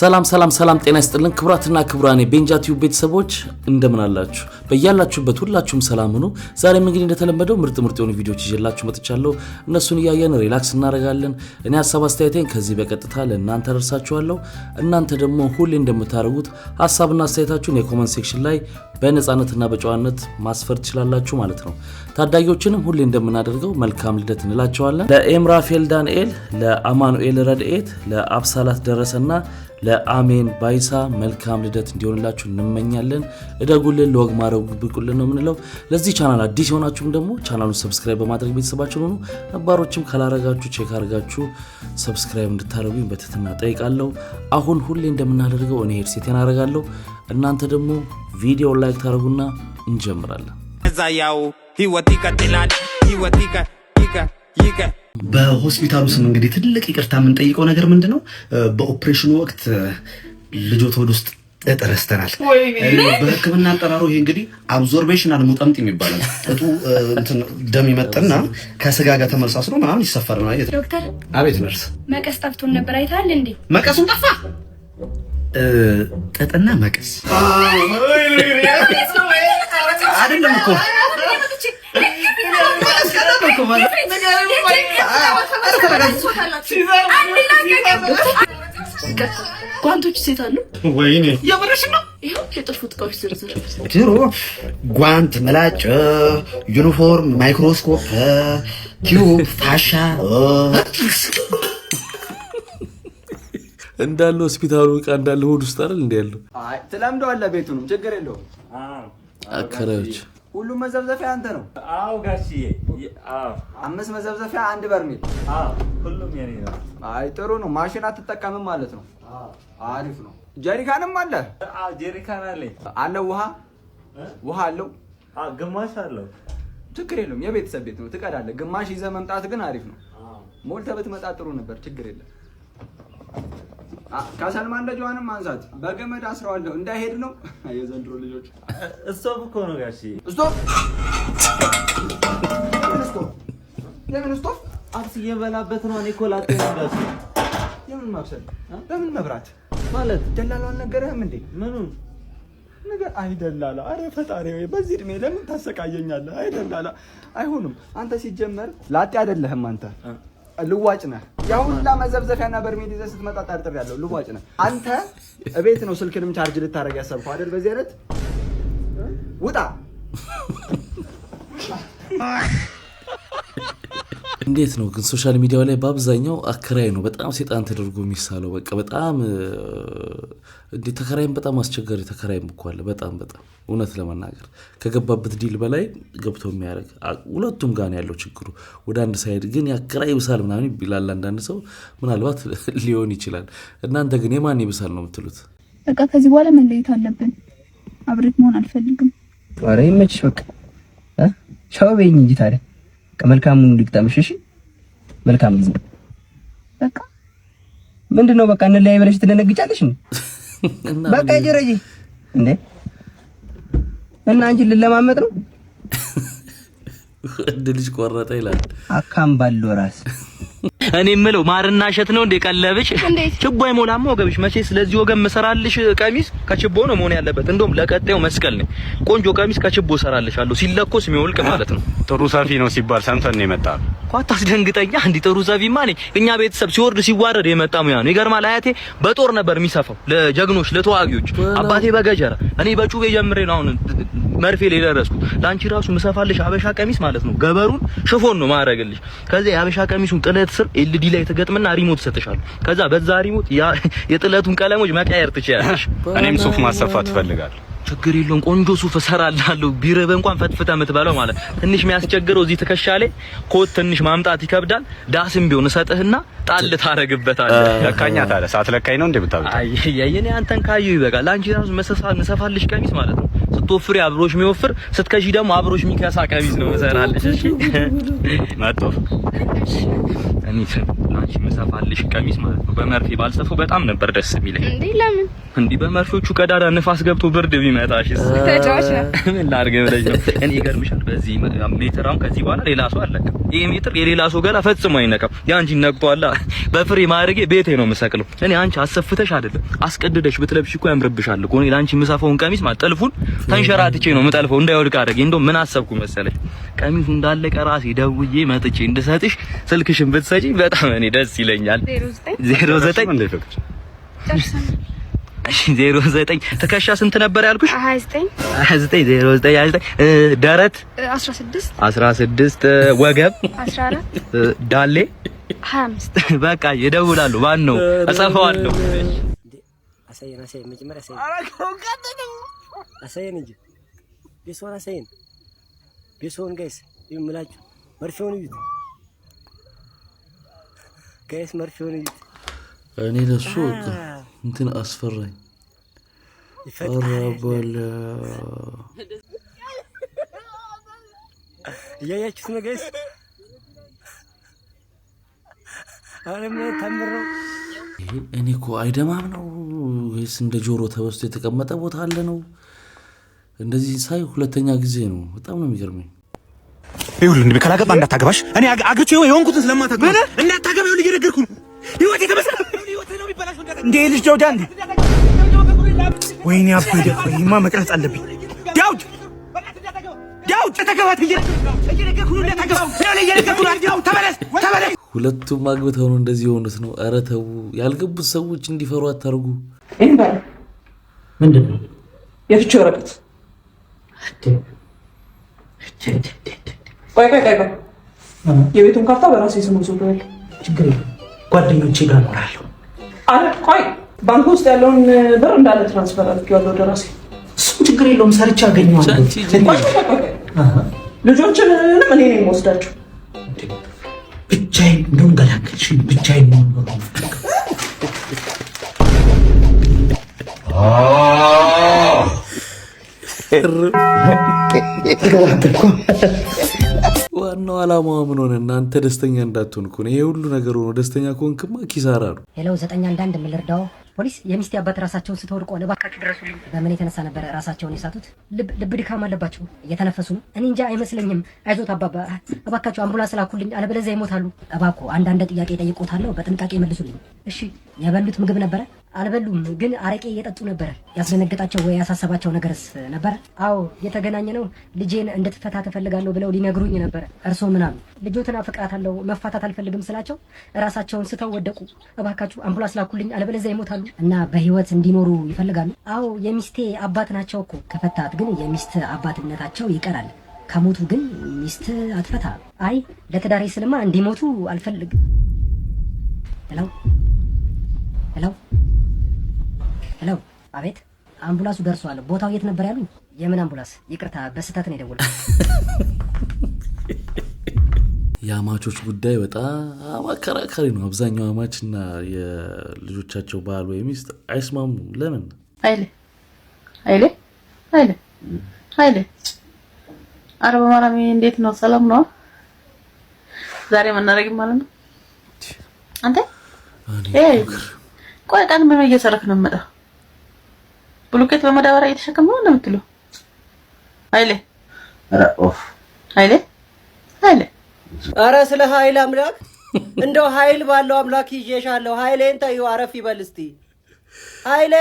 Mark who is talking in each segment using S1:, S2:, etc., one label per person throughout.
S1: ሰላም ጤና ይስጥልን ክብራትና ክብራኔ ቤንጃቲው ቤተሰቦች እንደምን አላችሁ? በእያላችሁበት ሁላችሁም ሰላም ሁኑ። ዛሬም እንግዲህ እንደተለመደው ምርጥ የሆኑ ቪዲዮዎች ይዤላችሁ መጥቻለሁ። እነሱን እያየን ሪላክስ እናደርጋለን። እኔ ሐሳብ አስተያየቴን ከዚህ በቀጥታ ለእናንተ አደርሳችኋለሁ። እናንተ ደግሞ ሁሌ እንደምታደርጉት ሐሳብና አስተያየታችሁን የኮሜንት ሴክሽን ላይ በነጻነትና በጨዋነት ማስፈር ትችላላችሁ ማለት ነው። ታዳጊዎችንም ሁሌ እንደምናደርገው መልካም ልደት እንላቸዋለን። ለኤምራፌል ዳንኤል፣ ለአማኑኤል ረድኤት፣ ለአብሳላት ደረሰና ለአሜን ባይሳ መልካም ልደት እንዲሆንላችሁ እንመኛለን። እደጉልን፣ ለወግ ማረጉ ብቁልን ነው የምንለው። ለዚህ ቻናል አዲስ የሆናችሁም ደግሞ ቻናሉን ሰብስክራይብ በማድረግ ቤተሰባችን ሁኑ። ነባሮችም ካላረጋችሁ ቼክ አድርጋችሁ ሰብስክራይብ እንድታደርጉኝ በትህትና ጠይቃለሁ። አሁን ሁሌ እንደምናደርገው እኔ ሄድሴቴን አደርጋለሁ፣ እናንተ ደግሞ ቪዲዮ ላይክ ታደርጉና እንጀምራለን።
S2: ዛያው ህይወቲካ ተላል ህይወቲካ ይካ
S3: በሆስፒታሉ ስም እንግዲህ ትልቅ ይቅርታ የምንጠይቀው ነገር ምንድነው? በኦፕሬሽኑ ወቅት ልጆት ወደ ውስጥ ተጠረስተናል። በህክምና አጠራሩ ይሄ እንግዲህ አብዞርቤሽናል ሙጠምጥ ይባላል። እጡ እንትን ደም ይመጣና ከስጋ ጋር ተመሳስሎ ምናምን ይሰፈርና
S4: ዶክተር
S3: አቤት ነርስ፣
S4: መቀስ ጠፍቶን ነበር አይታል እንዴ?
S3: መቀሱን ጠፋ። ጠጠና መቀስ አይደለም እኮ
S4: ጓንቶች ሴት አሉ።
S3: ወይኔ የምርሽ ነው?
S4: ይሄው የጥፍት እቃዎች ዝርዝር
S3: ድሮ ጓንት፣ ምላጭ፣ ዩኒፎርም፣ ማይክሮስኮፕ፣ ቲዩብ፣ ፋሻ
S1: እንዳለ ሆስፒታሉ ዕቃ እንዳለ ሆድ ውስጥ አይደል እንዴ ያለው?
S5: አይ ተላምደዋል። ቤቱንም ችግር የለውም።
S1: አከራዮች
S5: ሁሉም መዘብዘፊያ አንተ ነው?
S6: አዎ ጋሽዬ። አዎ
S5: 5 መዘብዘፊያ 1 በርሜል።
S6: አዎ ሁሉም የኔ ነው።
S5: አይ ጥሩ ነው። ማሽን አትጠቀምም ማለት ነው? አዎ አሪፍ ነው። ጀሪካንም አለ?
S6: አዎ ጀሪካን አለኝ።
S5: አለ ውሃ አለው?
S6: አዎ ግማሽ አለው።
S5: ችግር የለውም። የቤተሰብ ቤት ነው፣ ትቀዳለህ። ግማሽ ይዘህ መምጣት ግን አሪፍ ነው። ሞልተህ ብትመጣ ጥሩ ነበር። ችግር የለም። ካሰልማን ደጇንም አንሳት፣ በገመድ አስረዋለሁ እንዳይሄድ ነው። የዘንድሮ ልጆች
S6: ስቶፕ እኮ ነው ጋሽዬ።
S5: ስቶፕ ለምን ስቶፕ?
S6: አብስ እየበላበት ነው። እኔ እኮ ላጤ ነው ጋሽዬ።
S5: የምን ማብሰል? ለምን መብራት
S6: ማለት
S5: ደላላው አልነገረህም እንዴ?
S6: ምኑን
S5: ነገር አይደላላ። አረ ፈጣሪ ወይ በዚህ እድሜ ለምን ታሰቃየኛለህ? አይደላላ አይሆንም። አንተ ሲጀመር ላጤ አይደለህም። አንተ ልዋጭ ነህ። ያሁላ መዘብዘፊያና በርሜል ይዘህ ስትመጣ ጠርጥር ያለው ልዋጭ ነህ አንተ። እቤት ነው ስልክንም ቻርጅ ልታረግ ያሰብከው አይደል? በዚህ አይነት ውጣ።
S1: እንዴት ነው ግን ሶሻል ሚዲያው ላይ በአብዛኛው አከራይ ነው በጣም ሴጣን ተደርጎ የሚሳለው። በቃ በጣም እንዴ ተከራይም በጣም አስቸጋሪ ተከራይም እኮ አለ። በጣም እውነት ለመናገር ከገባበት ዲል በላይ ገብቶ የሚያደርግ ሁለቱም ጋር ነው ያለው ችግሩ። ወደ አንድ ሳይድ ግን ያከራይ ይብሳል ምናምን ይላል አንዳንድ ሰው፣ ምናልባት ሊሆን ይችላል። እናንተ ግን የማን ይብሳል ነው የምትሉት?
S7: በቃ ከዚህ በኋላ መለየት አለብን። አብሬት መሆን አልፈልግም።
S8: ኧረ ይመችሽ በቃ ሻው በይኝ እንጂ ታዲያ መልካሙን ልግጠምሽ። እሺ መልካም ጊዜ። በቃ ምንድነው በቃ እንለያይ ብለሽ ትደነግጫለሽ እንዴ? በቃ ጀረጂ እንዴ እና አንቺ ልለማመጥ ነው?
S1: ወንድ ልጅ ቆረጠ ይላል
S8: አካም ባለው ራስ።
S9: እኔ የምለው ማርና እሸት ነው እንደ ቀለብሽ ችቦ አይሞላም ወገብሽ። መቼ ስለዚህ ወገብ መሰራልሽ ቀሚስ ከችቦ ነው መሆን ያለበት። እንደውም ለቀጣዩ መስቀል ነው ቆንጆ ቀሚስ ከችቦ ሰራልሻለሁ፣ ሲለኮስ የሚወልቅ ማለት ነው።
S10: ጥሩ ሰፊ ነው ሲባል ሰምተን ነው የመጣው።
S9: ኳታስ ደንግጠኛ እንዴ! ጥሩ ሰፊማ ነኝ። እኛ ቤተሰብ ሲወርድ ሲዋረድ የመጣ ሙያ ነው። ይገርማል። አያቴ በጦር ነበር የሚሰፋው ለጀግኖች ለተዋጊዎች፣ አባቴ በገጀራ፣ እኔ በጩቤ ጀምሬ ነው አሁን መርፌ ላይ ደረስኩት። ላንቺ ራሱ መሰፋልሽ አበሻ ቀሚስ ማለት ነው። ገበሩን ሽፎን ነው ማረግልሽ። ከዛ የአበሻ ቀሚሱን ጥለት ስር ኤልዲ ላይ ተገጥመና ሪሞት ሰጥሻለሁ። ከዛ በዛ ሪሞት የጥለቱን ቀለሞች መቀየር ትችያለሽ።
S10: እኔም ሱፍ ማሰፋት እፈልጋለሁ።
S9: ችግር የለውም። ቆንጆ ሱፍ እሰራልሃለሁ። ቢረበ እንኳን ፈትፍተ የምትበላው ማለት ትንሽ የሚያስቸግረው እዚህ ትከሻ ላይ ኮት ትንሽ ማምጣት ይከብዳል። ዳስም ቢሆን እሰጥህና ጣል ታረግበታለህ።
S10: ለካኛ ታዲያ ሳትለካኝ ነው እንደምታውቁ።
S9: አይ የኔ አንተን ካዩ ይበቃል። አንቺ ራሱ መሰፋልሽ ቀሚስ ማለት ነው። ስትወፍሪ አብሮሽ የሚወፍር ስትከሺ ደግሞ አብሮሽ የሚከሳ ቀሚስ ነው እሰራልሽ። እሺ መጥቶ ላንቺ መሰፋልሽ ቀሚስ ማለት ነው በመርፌ ባልሰፈው በጣም ነበር ደስ የሚለኝ።
S4: እንዴ ለምን
S9: እንዲህ በመርፌዎቹ ቀዳዳ ንፋስ ገብቶ ብርድ ቢመታሽስ?
S4: ተጫዋች ነው።
S9: ምን ላድርግ ብለሽ ነው? እኔ ይገርምሻል፣ በዚህ ሜትራም ከዚህ በኋላ ሌላ ሰው አለቀም። ይሄ ሜትር የሌላ ሰው ገላ ፈጽሞ አይነካም። ያንቺ ነቅቷላ። በፍሬ ማድረጌ ቤቴ ነው የምሰቅለው። እኔ አንቺ አሰፍተሽ አይደለም አስቀድደሽ ብትለብሽ እኮ ያምርብሻል እኮ። እኔ ላንቺ የምሰፋውን ቀሚስ ማጠልፉን ተንሸራትቼ ነው የምጠልፈው እንዳይወድቅ አድርጌ። እንደው ምን አሰብኩ መሰለሽ? ቀሚሱ እንዳለቀ ራሴ ደውዬ መጥቼ እንድሰጥሽ ስልክሽን ብትሰጪ በጣም እኔ ደስ ይለኛል። 09
S10: እንደፈቅድ
S9: እሺ 09 ትከሻ ስንት ነበር ያልኩሽ?
S4: 29
S9: ደረት
S4: 16
S9: ወገብ
S4: 14
S9: ዳሌ
S4: 25
S9: በቃ ይደውላሉ። ማን ነው እጸፈዋለሁ።
S8: አሳየን መጀመሪያ አሳየን እንጂ ቢሶን ጋይስ ይምላችሁ መርፌውን ይዩት ጋይስ መርፌውን ይዩት።
S1: እኔ ለሱ እንትን አስፈራኝ። አራባለ
S8: እያያችሁት ነው ጋይስ። አሁንም ተምሮ
S1: እኔ እኮ አይደማም ነው ወይስ እንደ ጆሮ ተበስቶ የተቀመጠ ቦታ አለ ነው? እንደዚህ ሳይ ሁለተኛ ጊዜ ነው። በጣም ነው የሚገርመኝ።
S2: ይኸውልህ እንዴ ካላገባ እንዳታገባሽ። እኔ አግብቼ የሆንኩትን ስለማታገባ እንዳታገባ ይኸውልህ እየነገርኩ ነው። ህይወቴ ተበሰለ ህይወቴ ነው የሚበላሽ እንዴ ልጅ ዳውድ አንዴ ወይኔ አባዬ ይማ መቅረጽ አለብኝ። ዳውድ ተከባት እየነገርኩ ነው እንዳታገባ እየነገርኩ ነው። ዳውድ ተመለስ።
S1: ሁለቱም አግብተው ነው እንደዚህ የሆኑት ነው። ኧረ ተው፣ ያልገቡት ሰዎች እንዲፈሩ አታርጉ።
S11: ምንድነው የፍቺ ወረቀት? ቆይ የቤቱን ካርታ በራሴ ስም ወስደዋል።
S8: ችግር የለም ጓደኞቼ ጋር እኖራለሁ።
S11: አረ ቆይ ባንክ ውስጥ ያለውን ብር እንዳለ ትራንስፈር አድርጌዋለሁ ወደ ራሴ።
S8: እሱም ችግር የለውም ሰርቼ አገኘዋለሁ።
S11: ልጆችንም እኔ ነኝ የምወስዳቸው።
S8: ብቻዬን እንደውም ገላገልሽኝ። ብቻዬን ነው
S1: ዋናው ዓላማው ምን ሆነ? እናንተ ደስተኛ እንዳትሆን እኮ ነው። ይሄ ሁሉ ነገር ሆኖ ደስተኛ ከሆንክማ ኪሳራ ነው።
S12: ሄሎ 911 ምልርዳው ፖሊስ የሚስቴ አባት ራሳቸውን ስተወድቆ ለባካችሁ ድረሱልኝ። በምን የተነሳ ነበር ራሳቸውን የሳቱት? ልብ ድካም አለባቸው፣ እየተነፈሱ ነው። እኔ እንጃ አይመስለኝም። አይዞት አባባ እባካችሁ አምቡላንስ ላኩልኝ፣ አለበለዚያ ይሞታሉ። እባክዎ አንዳንድ ጥያቄ ጠይቆታለሁ፣ በጥንቃቄ መልሱልኝ። እሺ የበሉት ምግብ ነበረ? አልበሉም፣ ግን አረቄ እየጠጡ ነበረ። ያስደነገጣቸው ወይ ያሳሰባቸው ነገርስ ነበረ? አዎ የተገናኘ ነው። ልጄን እንድትፈታ ትፈልጋለሁ ብለው ሊነግሩኝ ነበረ። እርስዎ ምን አሉ? ልጆትን አፍቅራታለሁ መፋታት አልፈልግም ስላቸው ራሳቸውን ስተው ወደቁ። እባካችሁ አምቡላንስ ላኩልኝ፣ አለበለዚያ ይሞታሉ። እና በህይወት እንዲኖሩ ይፈልጋሉ? አዎ የሚስቴ አባት ናቸው እኮ። ከፈታት ግን የሚስት አባትነታቸው ይቀራል። ከሞቱ ግን ሚስት አትፈታ። አይ ለትዳሬ ስልማ እንዲሞቱ አልፈልግም። ሄሎ አቤት፣ አምቡላንሱ ደርሷል። ቦታው የት ነበር ያሉኝ? የምን አምቡላንስ? ይቅርታ በስህተት ነው የደወልኩት።
S1: የአማቾች ጉዳይ በጣም አከራካሪ ነው። አብዛኛው አማችና የልጆቻቸው ባል ወይ ሚስት አይስማሙም። ለምን?
S13: ኃይሌ አረ በማርያም እንዴት ነው? ሰላም ነው? ዛሬ መናረግ ማለት ነው አንተ? ቆይ ቀን ምን እየሰራክ ነው የምመጣው? ብሎኬት በመዳበሪያ እየተሸከመ ነው እንደምትለው? ኃይሌ
S8: አረ ስለ ኃይል አምላክ እንደው ኃይል ባለው አምላክ ይዤሻለሁ። ኃይሌን ተይው፣ አረፍ ይበል እስቲ። ኃይል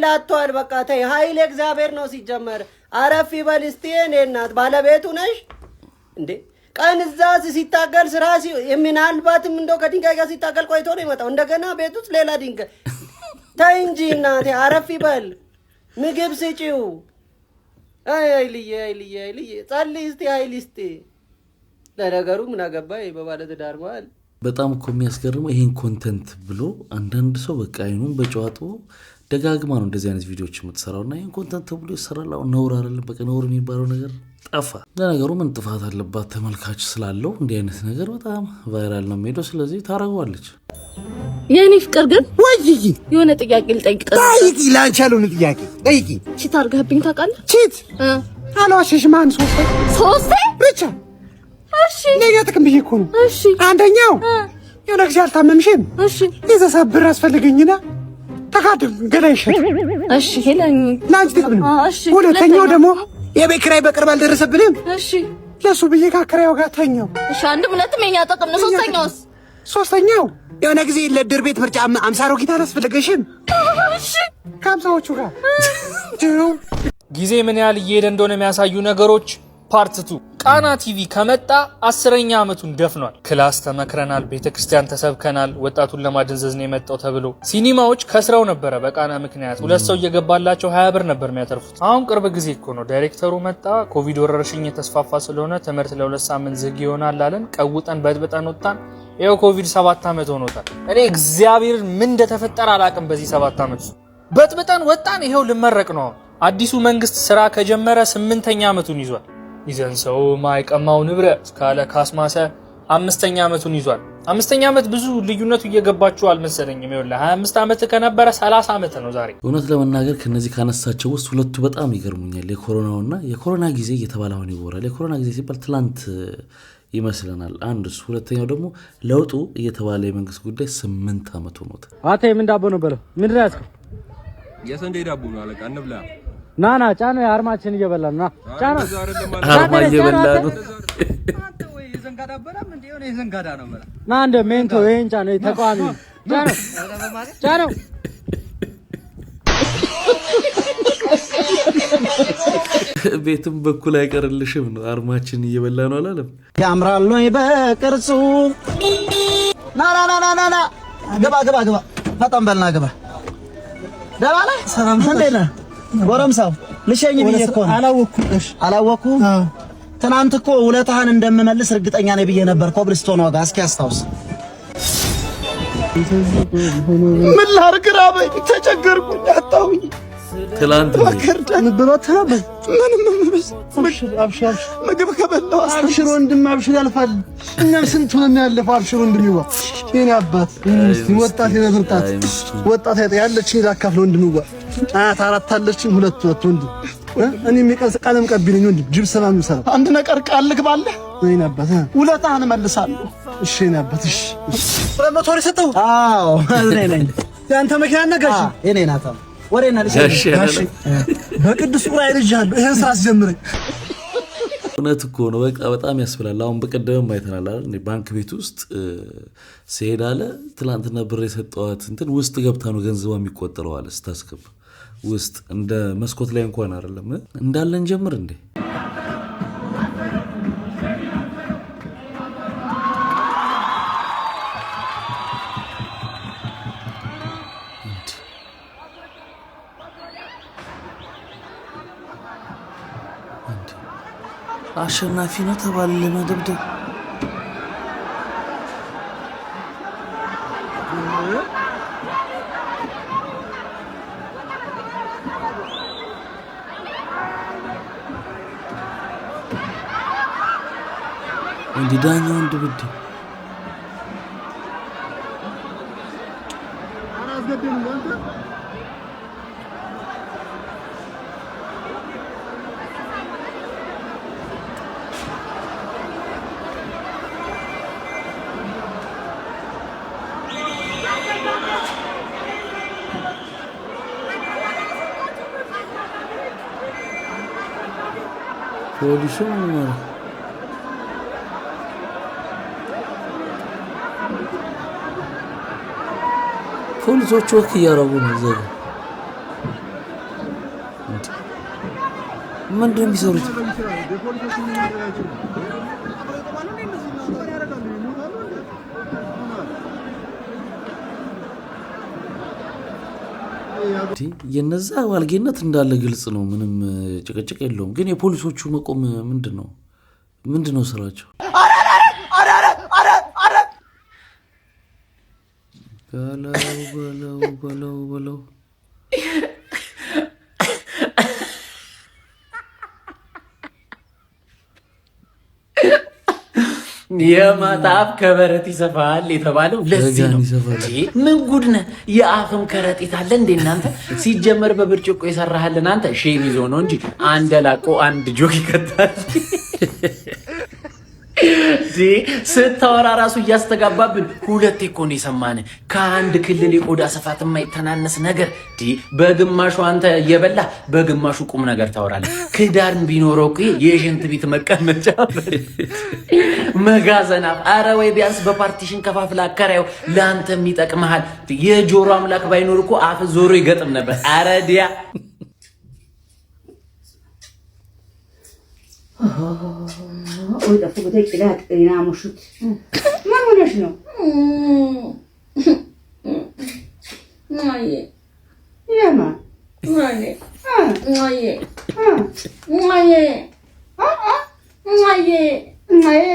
S8: አጥቷል። በቃ ተይ። ኃይሌ እግዚአብሔር ነው ሲጀመር። አረፍ ይበል እስቲ። እኔ እናት ባለቤቱ ነሽ እንዴ? ቀን እዛ ሲታገል ስራ ምናልባትም እንደው ከድንጋይ ጋር ሲታገል ቆይቶ ነው የመጣው። እንደገና ቤት ውስጥ ሌላ ድንጋይ። ተይ እንጂ እናቴ፣ አረፍ ይበል። ምግብ ስጪው። ኃይልዬ ጸልይ እስቲ። ኃይል እስቲ ለነገሩ ምን አገባኝ በባለ ትዳር መሀል።
S1: በጣም እኮ የሚያስገርመው ይሄን ኮንተንት ብሎ አንዳንድ ሰው በቃ አይኑን በጨዋጦ ደጋግማ ነው እንደዚህ አይነት ቪዲዮዎች የምትሰራው እና ይሄን ኮንተንት ብሎ ይሰራል። አሁን ነውር አይደለም። በቃ ነውር የሚባለው ነገር ጠፋ። ለነገሩ ምን ጥፋት አለባት? ተመልካች ስላለው እንዲህ አይነት ነገር በጣም ቫይራል ነው የሚሄደው። ስለዚህ ታረጋዋለች።
S4: የኔ ፍቅር ግን ወይዬ የሆነ ጥያቄ ልጠይቅ።
S2: ጠይቂ። ላንቺ ያለውን ጥያቄ ጠይቂ።
S4: ቺት አድርገህብኝ ታውቃለህ?
S2: ቺት አልዋሸሽም። አንድ ሶስቴ ብቻ። እሺ ለኛ ጥቅም ብዬ እኮ ነው። እሺ አንደኛው የሆነ ጊዜ አልታመምሽም?
S4: እሺ
S2: የተሰብር አስፈልገኝና ተካደም ገና ይሸጥ።
S4: እሺ ሄለኝ
S2: ላንቺ ጥቅም ነው።
S4: እሺ
S2: ሁለተኛው ደግሞ የቤት ኪራይ በቅርብ አልደረሰብንም?
S4: እሺ
S2: ለሱ ብዬ ከአከራዩ ጋር ተኛው።
S4: እሺ አንድ ምነትም የኛ ጥቅም ነው።
S2: ሶስተኛው የሆነ ጊዜ ለድር ቤት ምርጫ 50 ሮጊት አላስፈልገሽም?
S4: እሺ
S2: ከ50ዎቹ ጋር
S14: ጊዜ ምን ያህል እየሄደ እንደሆነ የሚያሳዩ ነገሮች ፓርት 2 ቃና ቲቪ ከመጣ 10ኛ ዓመቱን ደፍኗል። ክላስ ተመክረናል፣ ቤተክርስቲያን ተሰብከናል፣ ወጣቱን ለማደንዘዝ ነው የመጣው ተብሎ ሲኒማዎች ከስራው ነበረ። በቃና ምክንያት ሁለት ሰው እየገባላቸው 20 ብር ነበር የሚያተርፉት። አሁን ቅርብ ጊዜ እኮ ነው ዳይሬክተሩ መጣ፣ ኮቪድ ወረርሽኝ የተስፋፋ ስለሆነ ትምህርት ለ2 ሳምንት ዝግ ይሆናል አለን። ቀውጠን በጥብጠን ወጣን። ይኸው ኮቪድ 7 ዓመት ሆኖታል። እኔ እግዚአብሔር ምን እንደተፈጠረ አላቅም። በዚህ 7 ዓመት በጥብጠን ወጣን። ይኸው ልመረቅ ነው። አዲሱ መንግስት ስራ ከጀመረ 8ኛ ዓመቱን ይዟል። ይዘን ሰው ማይቀማው ንብረት ካለ ካስማሰ 5ኛ ዓመቱን ይዟል። 5ኛ ዓመት ብዙ ልዩነቱ እየገባችሁ አልመሰለኝም። ይኸውልህ 25 ዓመት ከነበረ 30 ዓመት ነው ዛሬ።
S1: እውነት ለመናገር ከነዚህ ካነሳቸው ውስጥ ሁለቱ በጣም ይገርሙኛል። የኮሮናውና የኮሮና ጊዜ እየተባለ አሁን ይወራል። የኮሮና ጊዜ ሲባል ትላንት ይመስለናል አንድ እሱ። ሁለተኛው ደግሞ ለውጡ እየተባለ የመንግስት ጉዳይ 8 ዓመት ሆኖታል።
S15: አቴ ምን ዳቦ ነው በለው? ምን ድረስ
S16: የሰንዴ ዳቦ ነው አለቃ እንብላ።
S15: ናና ጫኖ የአርማችን እየበላን ና ጫኖ
S1: አርማ እየበላን ነው።
S15: አንተ ወይ የዘንጋዳ በላም እንዴ የሆነ የዘንጋዳ ነው ማለት ና እንደ ሜንቶ ይሄን ጫኖ ተቋሚ ጫኖ
S1: ቤትም በኩል አይቀርልሽም ነው። አርማችን እየበላ ነው አላለም?
S17: ያምራል ነው በቅርጹ። ና ገባ ፈጣን በልና ገባ። ደህና ነህ? ሰላም እንዴት ነህ? ጎረምሳው ልሸኝ ብዬ እኮ አላወኩ። ትናንት እኮ ውለታህን እንደምመልስ እርግጠኛ ነኝ ብዬ ነበር። ኮብልስቶን ዋጋ እስኪ አስታውስ።
S2: ምን ላድርግ? ራበኝ፣ ተቸገርኩኝ፣ አጣሁኝ።
S1: ትላንት
S2: ምግብ ከበላሁ አብሽር ወንድም አብሽር ያልፋል። እኛም ስንት ሆነን ያለፈው አብሽር ወንድም ይዋ የኔ አባት ወጣት የነብርጣት ወጣት ያለች ላካፍለ ወንድም ይዋ አያት አራት አለችኝ ሁለት ወንድም እኔ የሚቀርጽ ቀለም ቀቢልኝ ወንድም ጅብ ሰላም ይሰራ አንድ ነገር ቃል ልግባለህ የኔ አባት ውለታህን እመልሳለሁ። እሺ የኔ አባት እሺ። ለሞቶር ሰጠው? አዎ እኔ ነኝ። ያንተ መኪና ነጋሽ የኔ ናታ ወሬና ልጅ በቅዱስ ዑራኤል ልጅአለሁ። ይሄን ስራ አስጀምረኝ።
S1: እውነት እኮ ነው። በቃ በጣም ያስብላል። አሁን በቀደም አይተናል አይደል? ባንክ ቤት ውስጥ ሲሄድ አለ ትላንትና ብር የሰጠዋት እንትን ውስጥ ገብታ ነው ገንዘቧ የሚቆጠረው አለ። ስታስገባ ውስጥ እንደ መስኮት ላይ እንኳን አይደለም እንዳለን ጀምር እንዴ አሸናፊ ነው ተባለ ለመደብደብ። እንዲ ዳኛውን ድብድብ ፖሊሱ ፖሊሶቹ ወክ እያረጉ ነው። እዛ ምንድን ነው የሚሰሩት? የነዛ ዋልጌነት እንዳለ ግልጽ ነው። ምንም ጭቅጭቅ የለውም። ግን የፖሊሶቹ መቆም ምንድን ነው ስራቸው? በለው
S18: የማጣፍ ከበረት ይሰፋል የተባለው ለዚህ ነው። ምን ጉድ ነህ? የአፍም ከረጢት አለ እንዴ እናንተ? ሲጀመር በብርጭቆ የሰራህልን አንተ ሼም ይዞ ነው እንጂ አንድ ላቆ አንድ ጆክ ይከታል። ስታወራ ራሱ እያስተጋባብን ሁለቴ እኮ ነው የሰማን። ከአንድ ክልል የቆዳ ስፋት የማይተናነስ ነገር በግማሹ አንተ እየበላ በግማሹ ቁም ነገር ታወራለህ። ክዳን ቢኖረው እኮ የሽንት ቤት መቀመጫ መጋዘና። አረ ወይ ቢያንስ በፓርቲሽን ከፋፍላ አከራዩ ለአንተም ይጠቅምሃል። የጆሮ አምላክ ባይኖር እኮ አፍ ዞሮ ይገጥም ነበር። አረ ዲያ
S19: ወይ ተፈቆደ ጥላት እና ሙሽት ምን ሆነሽ ነው? ማየ ያማ ማየ ማየ ማየ ማየ ማየ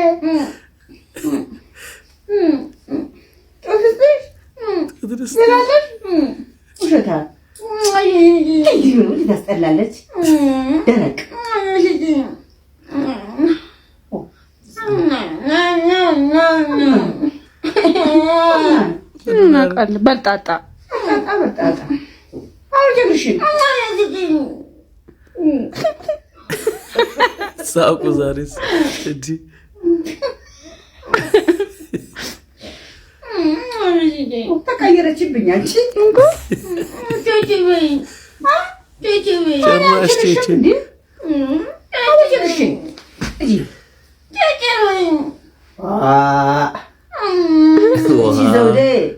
S19: ውሸታ ማየ ታስጠላለች። ደረቅ
S13: እናውቃለን። በልጣጣ
S1: ሳቁ ዛሬስ እንዲ
S19: ተቀየረችብኝ። አንቺ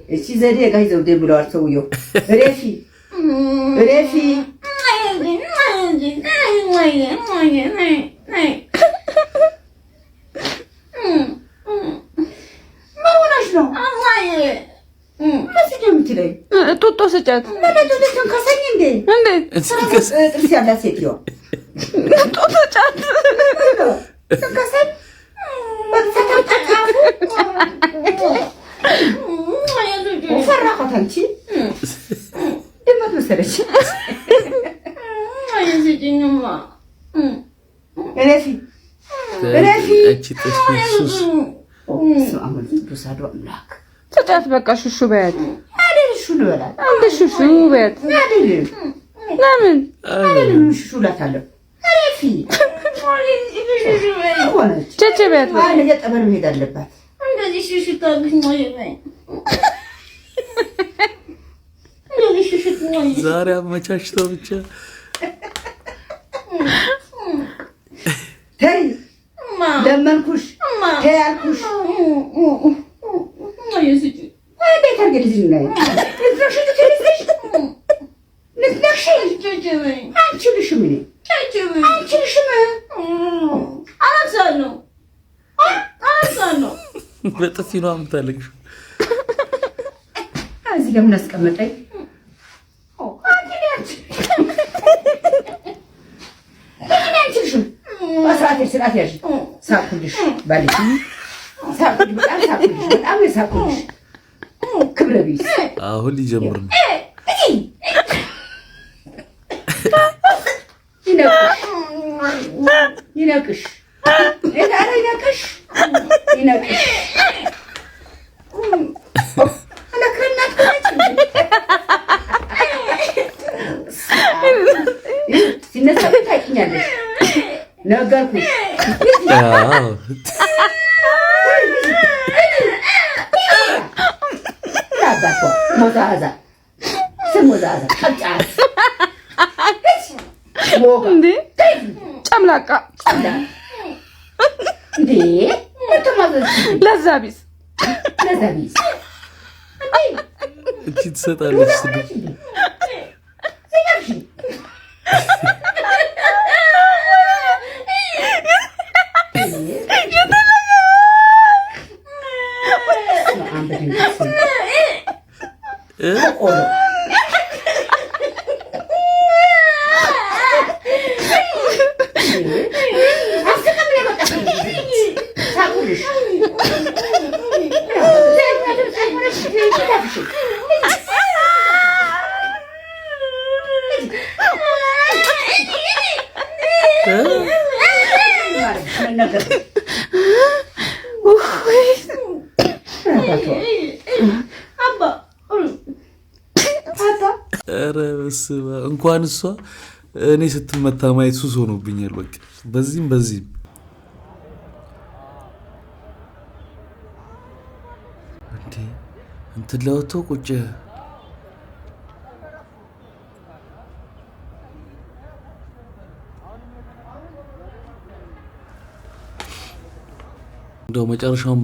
S19: እቺ ዘዴ ጋይ ዘውዴ ብለዋል ሰውየው። ረፊ ረፊ ሆነሽ ነው? መስጊድ የምትለኝ
S13: ጡጦ ስጫት
S19: ከሰኝ እንዴ ጥርስ ያላት ሴትዮዋ
S13: ጡጦ ስጫት
S19: ከሰኝ ፈራኋት። አንቺ ድመት መሰለች። ረፊ ረፊ ሳዶ አምላክ
S13: ስጫት በቃ ሹሹ በያት።
S19: ሹ ልበላት
S13: አንድ ሹሹ በያት። ለምን
S19: ሹሹ እላታለሁ። ረፊ
S13: ቸቸ በያት።
S19: ነገ ጠበል መሄድ አለባት። እንደዚህ ሽሽታልሽ
S1: ዛሬ አመቻችተው ብቻ
S19: ተይ ለመንኩሽ ተይ አልኩሽ። እንዴት አድርጌ ልጅ ላይ አንችልሽም እኔ አንችልሽም። አላዛለሁ
S1: በጥፊ ነው የምታለቅሽው።
S19: እዚህ ለምን አስቀመጠኝ? ስርዓት ያዥ። ሳቁልሽ ባልሽ ሳቁልሽ፣ በጣም ሳቁልሽ፣ በጣም ሳቁልሽ። ክብረ ቢስ
S1: አሁን ሊጀምር ነው።
S19: ይነቅሽ ይነቅሽ ይነቅሽ ሲነሳ ታውቂኛለሽ። ነገርኩሽ። ሞዛዛ ስሞዛዛ ቀጫት
S13: እንዴ ጨምላቃ
S19: እንዴ
S13: ለዛ ቢስ
S19: ለዛ ቢስ
S1: እቺ ትሰጣለች ስድብ ኧረ በስመ አብ እንኳን እሷ እኔ ስትመታ ማየት ሱስ ሆኖብኛል። በቃ በዚህም ትለውቶ ቁጭ እንደው መጨረሻውን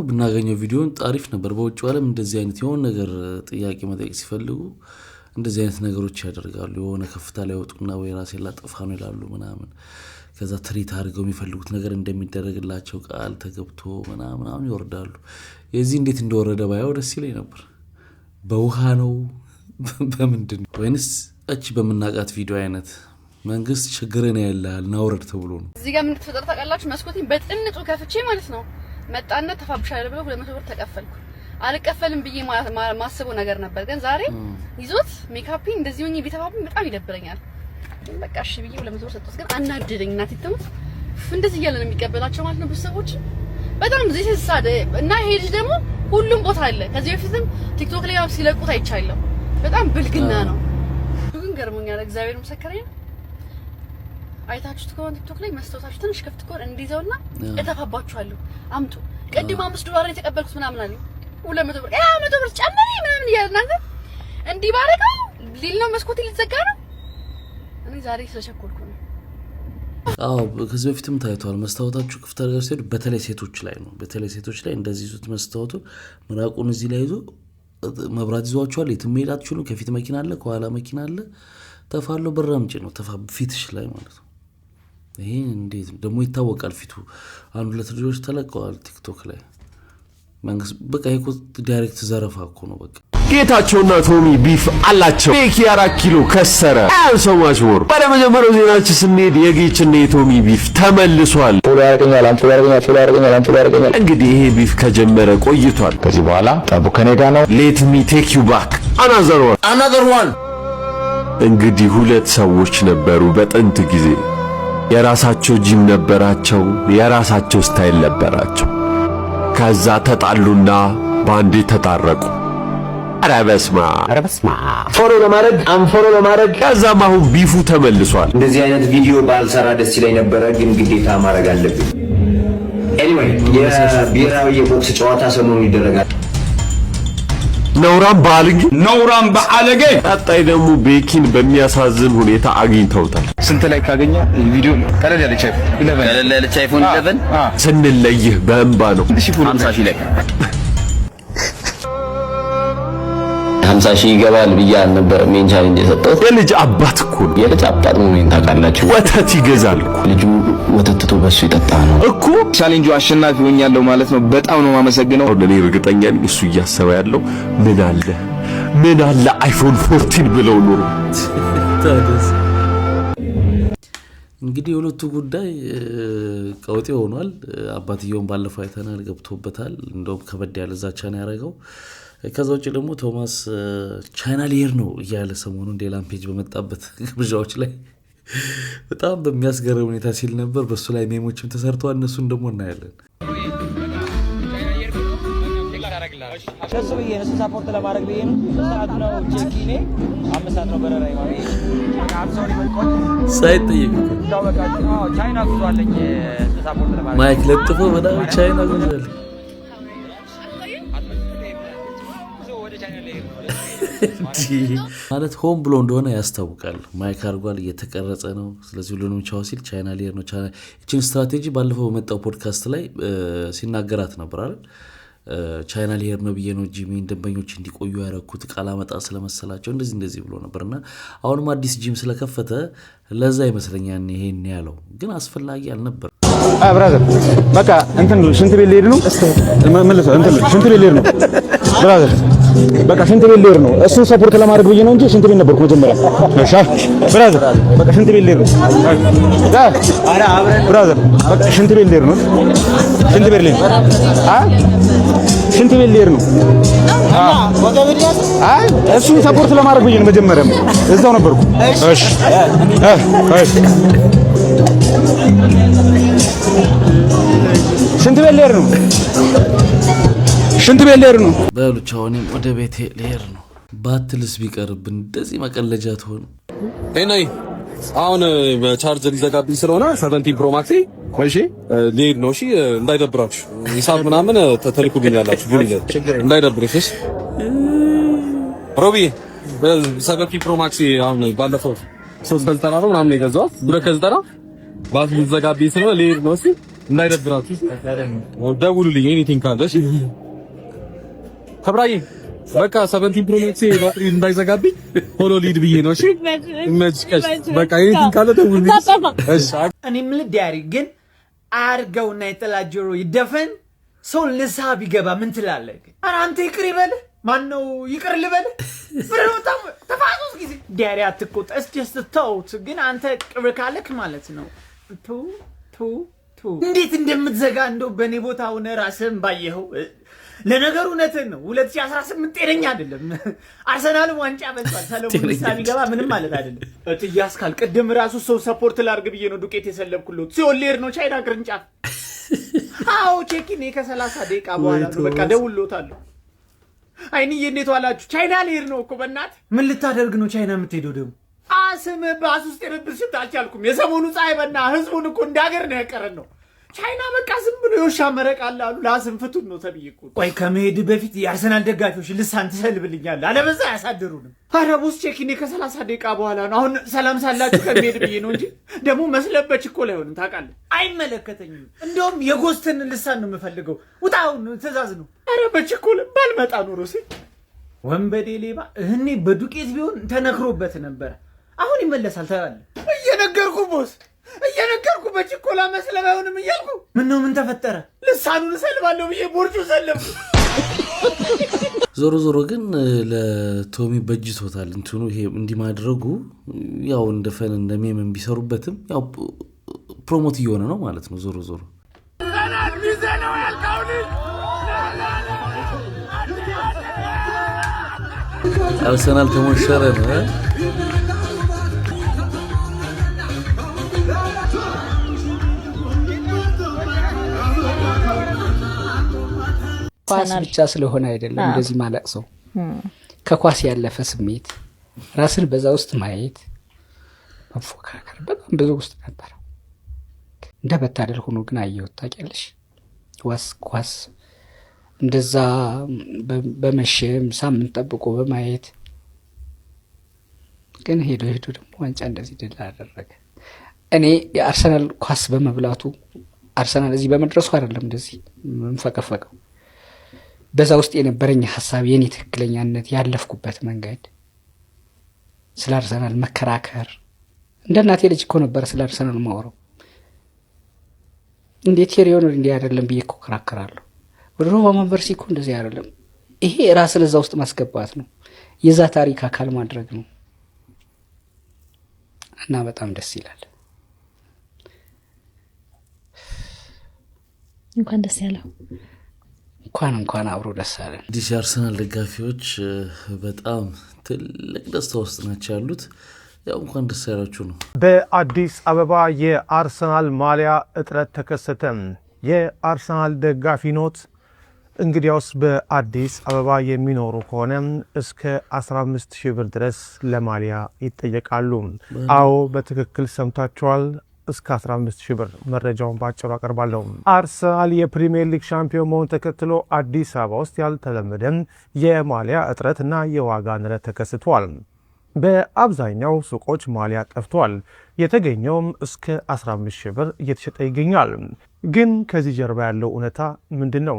S1: ብናገኘው ቪዲዮን አሪፍ ነበር። በውጭ ዓለም እንደዚህ አይነት የሆነ ነገር ጥያቄ መጠየቅ ሲፈልጉ እንደዚህ አይነት ነገሮች ያደርጋሉ። የሆነ ከፍታ ላይ ወጡና ወይ ራሴን ላጠፋ ነው ይላሉ ምናምን። ከዛ ትሪት አድርገው የሚፈልጉት ነገር እንደሚደረግላቸው ቃል ተገብቶ ምናምን ይወርዳሉ። የዚህ እንዴት እንደወረደ ባየው ደስ ይለኝ ነበር። በውሃ ነው በምንድን ነው ወይንስ እቺ በመናቃት ቪዲዮ አይነት መንግስት ችግርን ያያል ናውረድ ተብሎ ነው።
S4: እዚህ ጋር ምን ተፈጠረ ታውቃላችሁ? መስኮቴን በጥንጡ ከፍቼ ማለት ነው መጣና ተፋብሻለ ብለው 200 ብር ተቀፈልኩ። አልቀፈልም ብዬ ማስበው ነገር ነበር፣ ግን ዛሬ ይዞት ሜካፕ እንደዚህ ሆኜ ቢተፋብኝ በጣም ይደብረኛል። በቃ እሺ ብዬ 200 ብር ሰጥቶት፣ ግን አናደደኝ። እናት ይተሙት እንደዚህ እያለ ነው የሚቀበላቸው ማለት ነው ቤተሰቦች። በጣም እዚህ ተሳደ እና ይሄ ልጅ ደግሞ ሁሉም ቦታ አለ። ከዚህ በፊትም ቲክቶክ ላይ ሲለቁት አይቻለሁ። በጣም ብልግና ነው። ግን ገርሞኛል። እግዚአብሔር መሰከረኝ። አይታችሁት ከሆነ ቲክቶክ ላይ መስታወታችሁ ትንሽ ከፍት ከሆነ እንዲዘውና እተፋባችኋለሁ አምጡ። ቅድም $5 የተቀበልኩት ምናምን አለኝ 200 ብር 100 ብር ጨምሪ ምናምን እያልናለ እንዲህ ባረጋው ሊል ነው መስኮት ሊዘጋ ነው። እኔ ዛሬ ስለቸኮልኩ ነው።
S1: አዎ ከዚህ በፊትም ታይቷል። መስታወታችሁ ክፍት አድርጋችሁ ሲሄዱ በተለይ ሴቶች ላይ ነው። በተለይ ሴቶች ላይ እንደዚህ ይዙት መስታወቱ ምራቁን እዚህ ላይ ይዞ መብራት ይዟቸዋል። የትም መሄድ አትችሉም። ከፊት መኪና አለ፣ ከኋላ መኪና አለ። ተፋለው በራምጭ ነው ተፋ ፊትሽ ላይ ማለት ነው። ይሄ እንዴት ደግሞ ይታወቃል ፊቱ። አንዱ ለትልጆች ተለቀዋል ቲክቶክ ላይ መንግስት በቃ ይሄ ዳይሬክት ዘረፋ እኮ ነው። በቃ
S20: ጌታቸውና ቶሚ ቢፍ አላቸው። ቤኪ 4 ኪሎ ከሰረ። so much more። በመጀመሪያው ዜናችን ስንሄድ የጌችና የቶሚ ቢፍ ተመልሷል። ፎሎ ያደርገኛል። እንግዲህ ይሄ ቢፍ ከጀመረ ቆይቷል። ከዚህ በኋላ ጠቡ ከኔ ጋር ነው። let me take you back another one። እንግዲህ ሁለት ሰዎች ነበሩ በጥንት ጊዜ። የራሳቸው ጂም ነበራቸው፣ የራሳቸው ስታይል ነበራቸው። ከዛ ተጣሉና ባንዴ ተጣረቁ። ኧረ በስመ አብ ፎሎ ለማድረግ ከዛም አሁን ቢፉ ተመልሷል።
S21: እንደዚህ አይነት ቪዲዮ ባልሰራ ደስ ይለኝ ነበረ፣ ግን ግዴታ ማድረግ አለብኝ። ኤኒዌይ የብሔራዊ የቦክስ ጨዋታ ሰሞኑን ይደረጋል።
S20: ነውራም በአለጌ ቀጣይ ደግሞ ቤኪን በሚያሳዝን ሁኔታ አግኝተውታል።
S2: ስንት ላይ ካገኘ ቪዲዮ ቀለል ያለች አይፎን 11
S20: ስንለይህ በእንባ ነው
S21: 50,000 ላይ 50,000 ይገባል ብዬ አልነበረም ሜን ቻሌንጅ የሰጠሁት።
S20: የልጅ አባት እኮ ነው።
S21: የልጅ አባት ነው። ምን ታውቃላችሁ?
S20: ወተት ይገዛል እኮ
S21: ልጁ ወተት ትቶ በሱ ይጠጣ ነው
S2: እኮ። ቻሌንጁ አሸናፊ ሆኛለሁ ማለት ነው። በጣም ነው ማመሰግነው።
S20: እኔ እርግጠኛ ነኝ እሱ እያሰበ ያለው ምን አለ አይፎን 14 ብለው ኑሮ።
S1: እንግዲህ የሁለቱ ጉዳይ ቀውጤ ሆኗል። አባትየውን ባለፈው አይተናል፣ ገብቶበታል። እንደውም ከበድ ያለ ዛቻ ነው ያደረገው። ከዛ ውጭ ደግሞ ቶማስ ቻይና ሊሄድ ነው እያለ ሰሞኑን ሌላም ፔጅ በመጣበት ግብዣዎች ላይ በጣም በሚያስገርም ሁኔታ ሲል ነበር። በሱ ላይ ሜሞችም ተሰርተዋል። እነሱን ደግሞ እናያለን።
S15: ከሱ ብዬ እሱ ሳፖርት ለማድረግ ብዬ ነው። ሰዓት ነው ቼኪኔ 5 ሰዓት ነው በረራይ ማለት
S1: ሳይጠየቅ
S15: ቻይና ጉዞ አለኝ። እሱ ሳፖርት ለማድረግ
S1: ማይክ ለጥፎ በጣም ቻይና ጉዞ አለ ማለት ሆን ብሎ እንደሆነ ያስታውቃል። ማይክ አርጓል፣ እየተቀረጸ ነው። ስለዚህ ሁሉንም ቻው ሲል ቻይና ሊሄድ ነው። ቻይና እቺን ስትራቴጂ ባለፈው በመጣው ፖድካስት ላይ ሲናገራት ነበር አይደል? ቻይና ሊሄድ ነው ብዬ ነው ጂም ደንበኞች እንዲቆዩ ያረኩት ቃል አመጣ ስለመሰላቸው እንደዚህ ብሎ ነበርና አሁንም አዲስ ጂም ስለከፈተ ለዛ ይመስለኛል ይሄን ያለው፣ ግን አስፈላጊ አልነበር።
S2: ብራዘር በቃ እንትን ሽንት ቤት ልሄድ ነው። መልሰው እንትን ሽንት ቤት ልሄድ ነው ብራዘር፣ በቃ ሽንት ቤት ልሄድ ነው። እሱ ሰፖርት ለማድረግ ብዬ ነው እንጂ ሽንት ቤት ነበርኩ መጀመሪያ። እሺ ብራዘር በቃ ሽንት ቤት ልሄድ ነው። ብራዘር በቃ ሽንት ቤት ልሄድ ነው። ሽንት ቤት ልሄድ ሽንት ቤት ልሄድ ነው። እሱ ሰፖርት ለማድረግ ብዬ ነው መጀመሪያ፣ እዛው ነበርኩ። እሺ ሽንት ቤት ልሄድ ነው። ሽንት ቤት ልሄድ ነው።
S1: በሉቻው እኔም ወደ ቤቴ ልሄድ ነው። ባትልስ ቢቀርብን እንደዚህ መቀለጃ ትሆን።
S16: ነይ አሁን በቻርጅ ሊዘጋብኝ ስለሆነ 17 ፕሮ ማክስ እሺ ልሄድ ነው። እሺ እንዳይደብራችሁ ሂሳብ ምናምን ተልኩልኛላችሁ። እንዳይደብርሽ ሮቢ በሰበፊ ፕሮማክስ አሁን ባለፈው 390 ነው ምናምን የገዛሁት 290 ባስ ልዘጋብኝ ስለሆነ ልሄድ ነው። እስኪ እንዳይደብራችሁ ደውሉልኝ ኤኒቲንግ ካለ። እሺ ከብራዬ በቃ 17 ፕሮማክስ ባትሪ እንዳይዘጋብኝ ቶሎ ልሂድ ብዬ ነው። እሺ ይመችሽ። በቃ ኤኒቲንግ ካለ ደውሉልኝ። እሺ
S2: እኔ ምን ዳሪ ግን አርገውና የተላጀሮ ይደፈን ሰው ልሳ ቢገባ ምን ትላለህ? ኧረ አንተ ይቅር ይበል። ማን ነው ይቅር ልበል? ብሩታም ተፋሶስ ጊዜ ዳሪ አትቆጣ። እስኪ ተውት። ግን አንተ ቅር ካለክ ማለት ነው ቱ እንዴት እንደምትዘጋ እንደው በኔ ቦታ ሆነ ራስህን ባየኸው። ለነገሩ እውነትህን ነው። 2018 ጤነኛ አይደለም። አርሰናል ዋንጫ በልቷል። ሰለሞን ልሳ ቢገባ ምንም ማለት አይደለም። እትያስካል ቅድም ራሱ ሰው ሰፖርት ላርግ ብዬ ነው ዱቄት የሰለብኩለት። ሲኦል ልሄድ ነው ቻይና ቅርንጫፍ። አዎ ቼኪን ከ30 ደቂቃ በኋላ ነው በቃ ደውሎታለሁ። አይንዬ እንዴት ዋላችሁ? ቻይና ልሄድ ነው እኮ በእናት። ምን ልታደርግ ነው ቻይና የምትሄደው ደግሞ? አስም ባስ ውስጥ የረብሽት አልቻልኩም። የሰሞኑ ፀሐይ በና ህዝቡን እኮ እንዳገር ነው ያቀረን ነው። ቻይና በቃ ዝም ብሎ የውሻ መረቅ አለ አሉ። ለአስም ፍቱን ነው ተብዬ እኮ። ቆይ ከመሄድ በፊት የአርሰናል ደጋፊዎች ልሳን ትሰልብልኛል አለበዛ ያሳድሩንም። ኧረ ቦስ ቼኪን ከ30 ደቂቃ በኋላ ነው። አሁን ሰላም ሳላችሁ ከመሄድ ብዬ ነው እንጂ ደግሞ መስለበች እኮ ላይሆንም ታውቃለህ። አይመለከተኝም። እንደውም የጎስትን ልሳን ነው የምፈልገው። ውጣውን ትእዛዝ ነው። ኧረ በችኮል ባልመጣ ኖሮ ሲል ወንበዴ ሌባ እኔ በዱቄት ቢሆን ተነክሮበት ነበር። አሁን ይመለሳል ታያለህ። እየነገርኩ ቦስ እየነገርኩ በችኮላ መስለም አይሆንም እያልኩ ምን ነው ምን ተፈጠረ? ልሳኑን ሰልባለሁ ብዬ ቦርጩ ሰለብኩ።
S1: ዞሮ ዞሮ ግን ለቶሚ በጅቶታል እንትኑ ይሄ እንዲህ ማድረጉ። ያው እንደ ፈን እንደ ሜም ቢሰሩበትም ያው ፕሮሞት እየሆነ ነው ማለት ነው። ዞሮ ዞሮ አርሰናል ተሞሸረ ነው።
S3: ኳስ ብቻ ስለሆነ አይደለም እንደዚህ ማለት ሰው ከኳስ ያለፈ ስሜት ራስን በዛ ውስጥ ማየት መፎካከር በጣም ብዙ ውስጥ ነበር። እንደ በታደል ሆኖ ግን አየሁት። ታውቂያለሽ ኳስ እንደዛ በመሸም ሳምንት ጠብቆ በማየት ግን ሄዶ ደግሞ ዋንጫ እንደዚህ ድል አደረገ። እኔ የአርሰናል ኳስ በመብላቱ አርሰናል እዚህ በመድረሱ አይደለም እንደዚህ መንፈቀፈቀው። በዛ ውስጥ የነበረኝ ሐሳብ የኔ ትክክለኛነት ያለፍኩበት መንገድ ስለ አርሰናል መከራከር እንደ እናቴ ልጅ እኮ ነበር ስለ አርሰናል ማወራው። እንዴት ሄሪዮን እንዲህ አይደለም ብዬ እኮ ከራከራለሁ። ወደ ሮማ መንበርሲ እኮ እንደዚህ አይደለም። ይሄ ራስን እዛ ውስጥ ማስገባት ነው። የዛ ታሪክ አካል ማድረግ ነው እና በጣም ደስ ይላል።
S22: እንኳን ደስ ያለው።
S3: እንኳን አብሮ ደስ አለን።
S1: ዲሲ አርሰናል ደጋፊዎች በጣም ትልቅ ደስታ ውስጥ ናቸው ያሉት። ያው እንኳን ደስ ያላችሁ ነው።
S23: በአዲስ አበባ የአርሰናል ማሊያ እጥረት ተከሰተ። የአርሰናል ደጋፊ ኖት እንግዲያውስ በአዲስ አበባ የሚኖሩ ከሆነ እስከ 15,000 ብር ድረስ ለማሊያ ይጠየቃሉ። አዎ በትክክል ሰምታችኋል። እስከ 15,000 ብር። መረጃውን ባጭሩ አቀርባለሁ። አርሰናል የፕሪሚየር ሊግ ሻምፒዮን መሆኑን ተከትሎ አዲስ አበባ ውስጥ ያልተለመደ የማሊያ እጥረት እና የዋጋ ንረት ተከስቷል። በአብዛኛው ሱቆች ማሊያ ጠፍቷል። የተገኘውም እስከ 15,000 ብር እየተሸጠ ይገኛል። ግን ከዚህ ጀርባ ያለው እውነታ ምንድን ነው?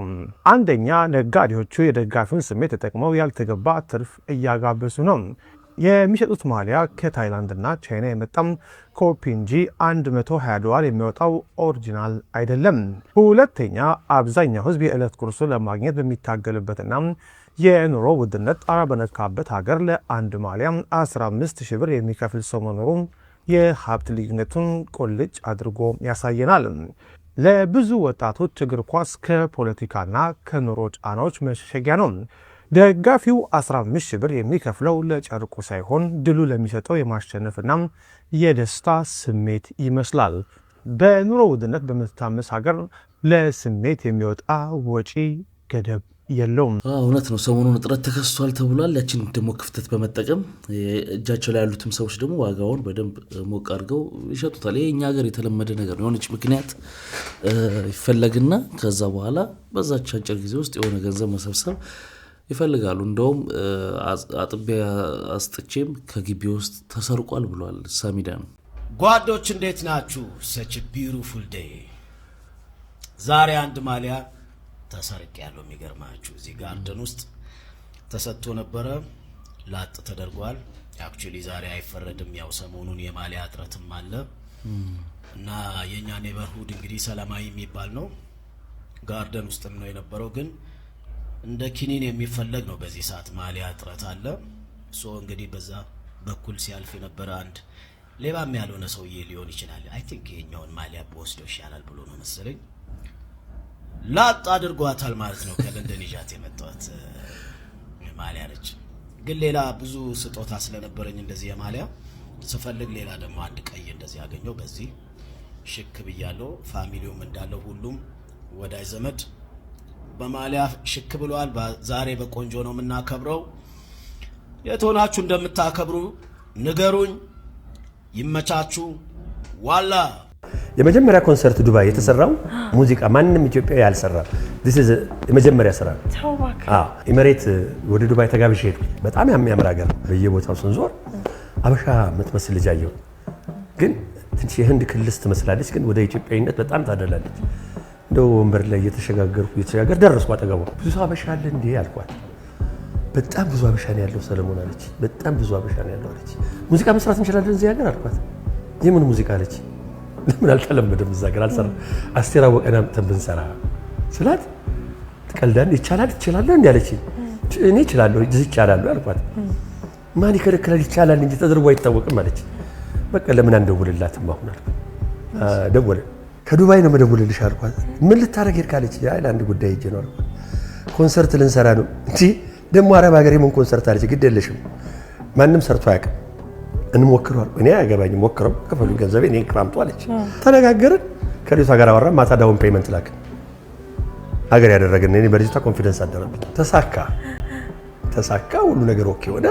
S23: አንደኛ ነጋዴዎቹ የደጋፊውን ስሜት ተጠቅመው ያልተገባ ትርፍ እያጋበሱ ነው። የሚሸጡት ማሊያ ከታይላንድና ቻይና የመጣም ኮፒ እንጂ $120 የሚወጣው ኦሪጂናል አይደለም። ሁለተኛ አብዛኛው ሕዝብ የዕለት ጉርሱ ለማግኘት በሚታገልበትና የኑሮ ውድነት ጣራ በነካበት ሀገር ለአንድ ማሊያ 15,000 ብር የሚከፍል ሰው መኖሩ የሀብት ልዩነቱን ቁልጭ አድርጎ ያሳየናል። ለብዙ ወጣቶች እግር ኳስ ከፖለቲካና ከኑሮ ጫናዎች መሸሸጊያ ነው። ደጋፊው 15,000 ብር የሚከፍለው ለጨርቁ ሳይሆን ድሉ ለሚሰጠው የማሸነፍና የደስታ ስሜት ይመስላል። በኑሮ ውድነት በምትታመስ ሀገር ለስሜት የሚወጣ ወጪ ገደብ የለውም።
S1: እውነት ነው። ሰሞኑን እጥረት ተከስቷል ተብሏል። ያችን ደግሞ ክፍተት በመጠቀም እጃቸው ላይ ያሉትም ሰዎች ደግሞ ዋጋውን በደንብ ሞቅ አድርገው ይሸጡታል። ይሄ እኛ ሀገር የተለመደ ነገር ነው። የሆነች ምክንያት ይፈለግና ከዛ በኋላ በዛች አጭር ጊዜ ውስጥ የሆነ ገንዘብ መሰብሰብ ይፈልጋሉ። እንደውም አጥቢያ አስጥቼም ከግቢ ውስጥ ተሰርቋል ብሏል ሳሚዳን።
S5: ጓዶች እንዴት ናችሁ? such a beautiful day። ዛሬ አንድ ማሊያ ተሰርቅ ያለው የሚገርማችሁ እዚህ ጋርደን ውስጥ ተሰጥቶ ነበረ፣ ላጥ ተደርጓል። አክቹሊ ዛሬ አይፈረድም፣ ያው ሰሞኑን የማሊያ እጥረትም አለ እና የኛ ኔበርሁድ እንግዲህ ሰላማዊ የሚባል ነው፣ ጋርደን ውስጥም ነው የነበረው፣ ግን እንደ ኪኒን የሚፈለግ ነው በዚህ ሰዓት ማሊያ እጥረት አለ። ሶ እንግዲህ በዛ በኩል ሲያልፍ የነበረ አንድ ሌባም ያልሆነ ሰውዬ ሊሆን ይችላል። አይ ቲንክ የኛውን ማሊያ በወስደው ይሻላል ብሎ ነው መሰለኝ ላጥ አድርጓታል ማለት ነው። ከለንደን ይዣት የመጣሁት ማሊያ ነች፣ ግን ሌላ ብዙ ስጦታ ስለነበረኝ እንደዚህ የማሊያ ስፈልግ ሌላ ደግሞ አንድ ቀይ እንደዚህ ያገኘው በዚህ ሽክ ብያለሁ። ፋሚሊውም እንዳለው ሁሉም ወዳጅ ዘመድ በማሊያ ሽክ ብሏል። ዛሬ በቆንጆ ነው የምናከብረው። የቶናችሁ እንደምታከብሩ ንገሩኝ። ይመቻችሁ። ዋላ
S6: የመጀመሪያ ኮንሰርት ዱባይ የተሰራው ሙዚቃ ማንንም ኢትዮጵያዊ ያልሰራ this is የመጀመሪያ ስራ ነው። ኢመሬት ወደ ዱባይ ተጋብዤ ሄድኩ። በጣም የሚያምር ሀገር ነው። በየቦታው ስንዞር አበሻ የምትመስል ልጅ አየሁ። ግን ትንሽ የህንድ ክልስ ትመስላለች፣ ግን ወደ ኢትዮጵያዊነት በጣም ታደላለች። እንደው ወንበር ላይ እየተሸጋገር ደረስኩ አጠገቧ። ብዙ አበሻ አለ እንዴ አልኳት። በጣም ብዙ አበሻ ነው ያለው ሰለሞን አለች። በጣም ብዙ አበሻ ነው ያለው አለች። ሙዚቃ መስራት እንችላለን እዚህ ሀገር አልኳት። የምን ሙዚቃ አለች። ለምን አልተለመደም እዛ ሀገር አልሰራ አስቴር አወቀን አምጥተን ብንሰራ ስላት ትቀልዳለህ። ይቻላል እንዴ አለች። እኔ እችላለሁ ይቻላል አልኳት። ማን ይከለክላል? ይቻላል እንጂ ተደርጎ አይታወቅም አለች። በቃ ለምን አንደውልላትም አሁን አልኳት። ደወለ። ከዱባይ ነው መደውልልሽ አልኳት። ምን ልታረግ ሄድክ አለች። አይ ለአንድ ጉዳይ ሄጄ ነው አልኳት። ኮንሰርት ልንሰራ ነው እንጂ ደግሞ አረብ ሀገር የምን ኮንሰርት አለች። ግድ የለሽም ማንም ሰርቶ አያውቅም፣ እንሞክረው። እኔ አያገባኝም፣ ሞክረው፣ ከፈሉኝ ገንዘቤ እኔን ክራምጡ አለች። ተነጋገርን። ከልጅቷ ጋር አወራን። ማታ ዳውን ፔመንት ላክን። ሀገር ያደረግን እኔ በልጅቷ ኮንፊደንስ አደረብኝ። ተሳካ፣ ሁሉ ነገር ኦኬ ሆነ።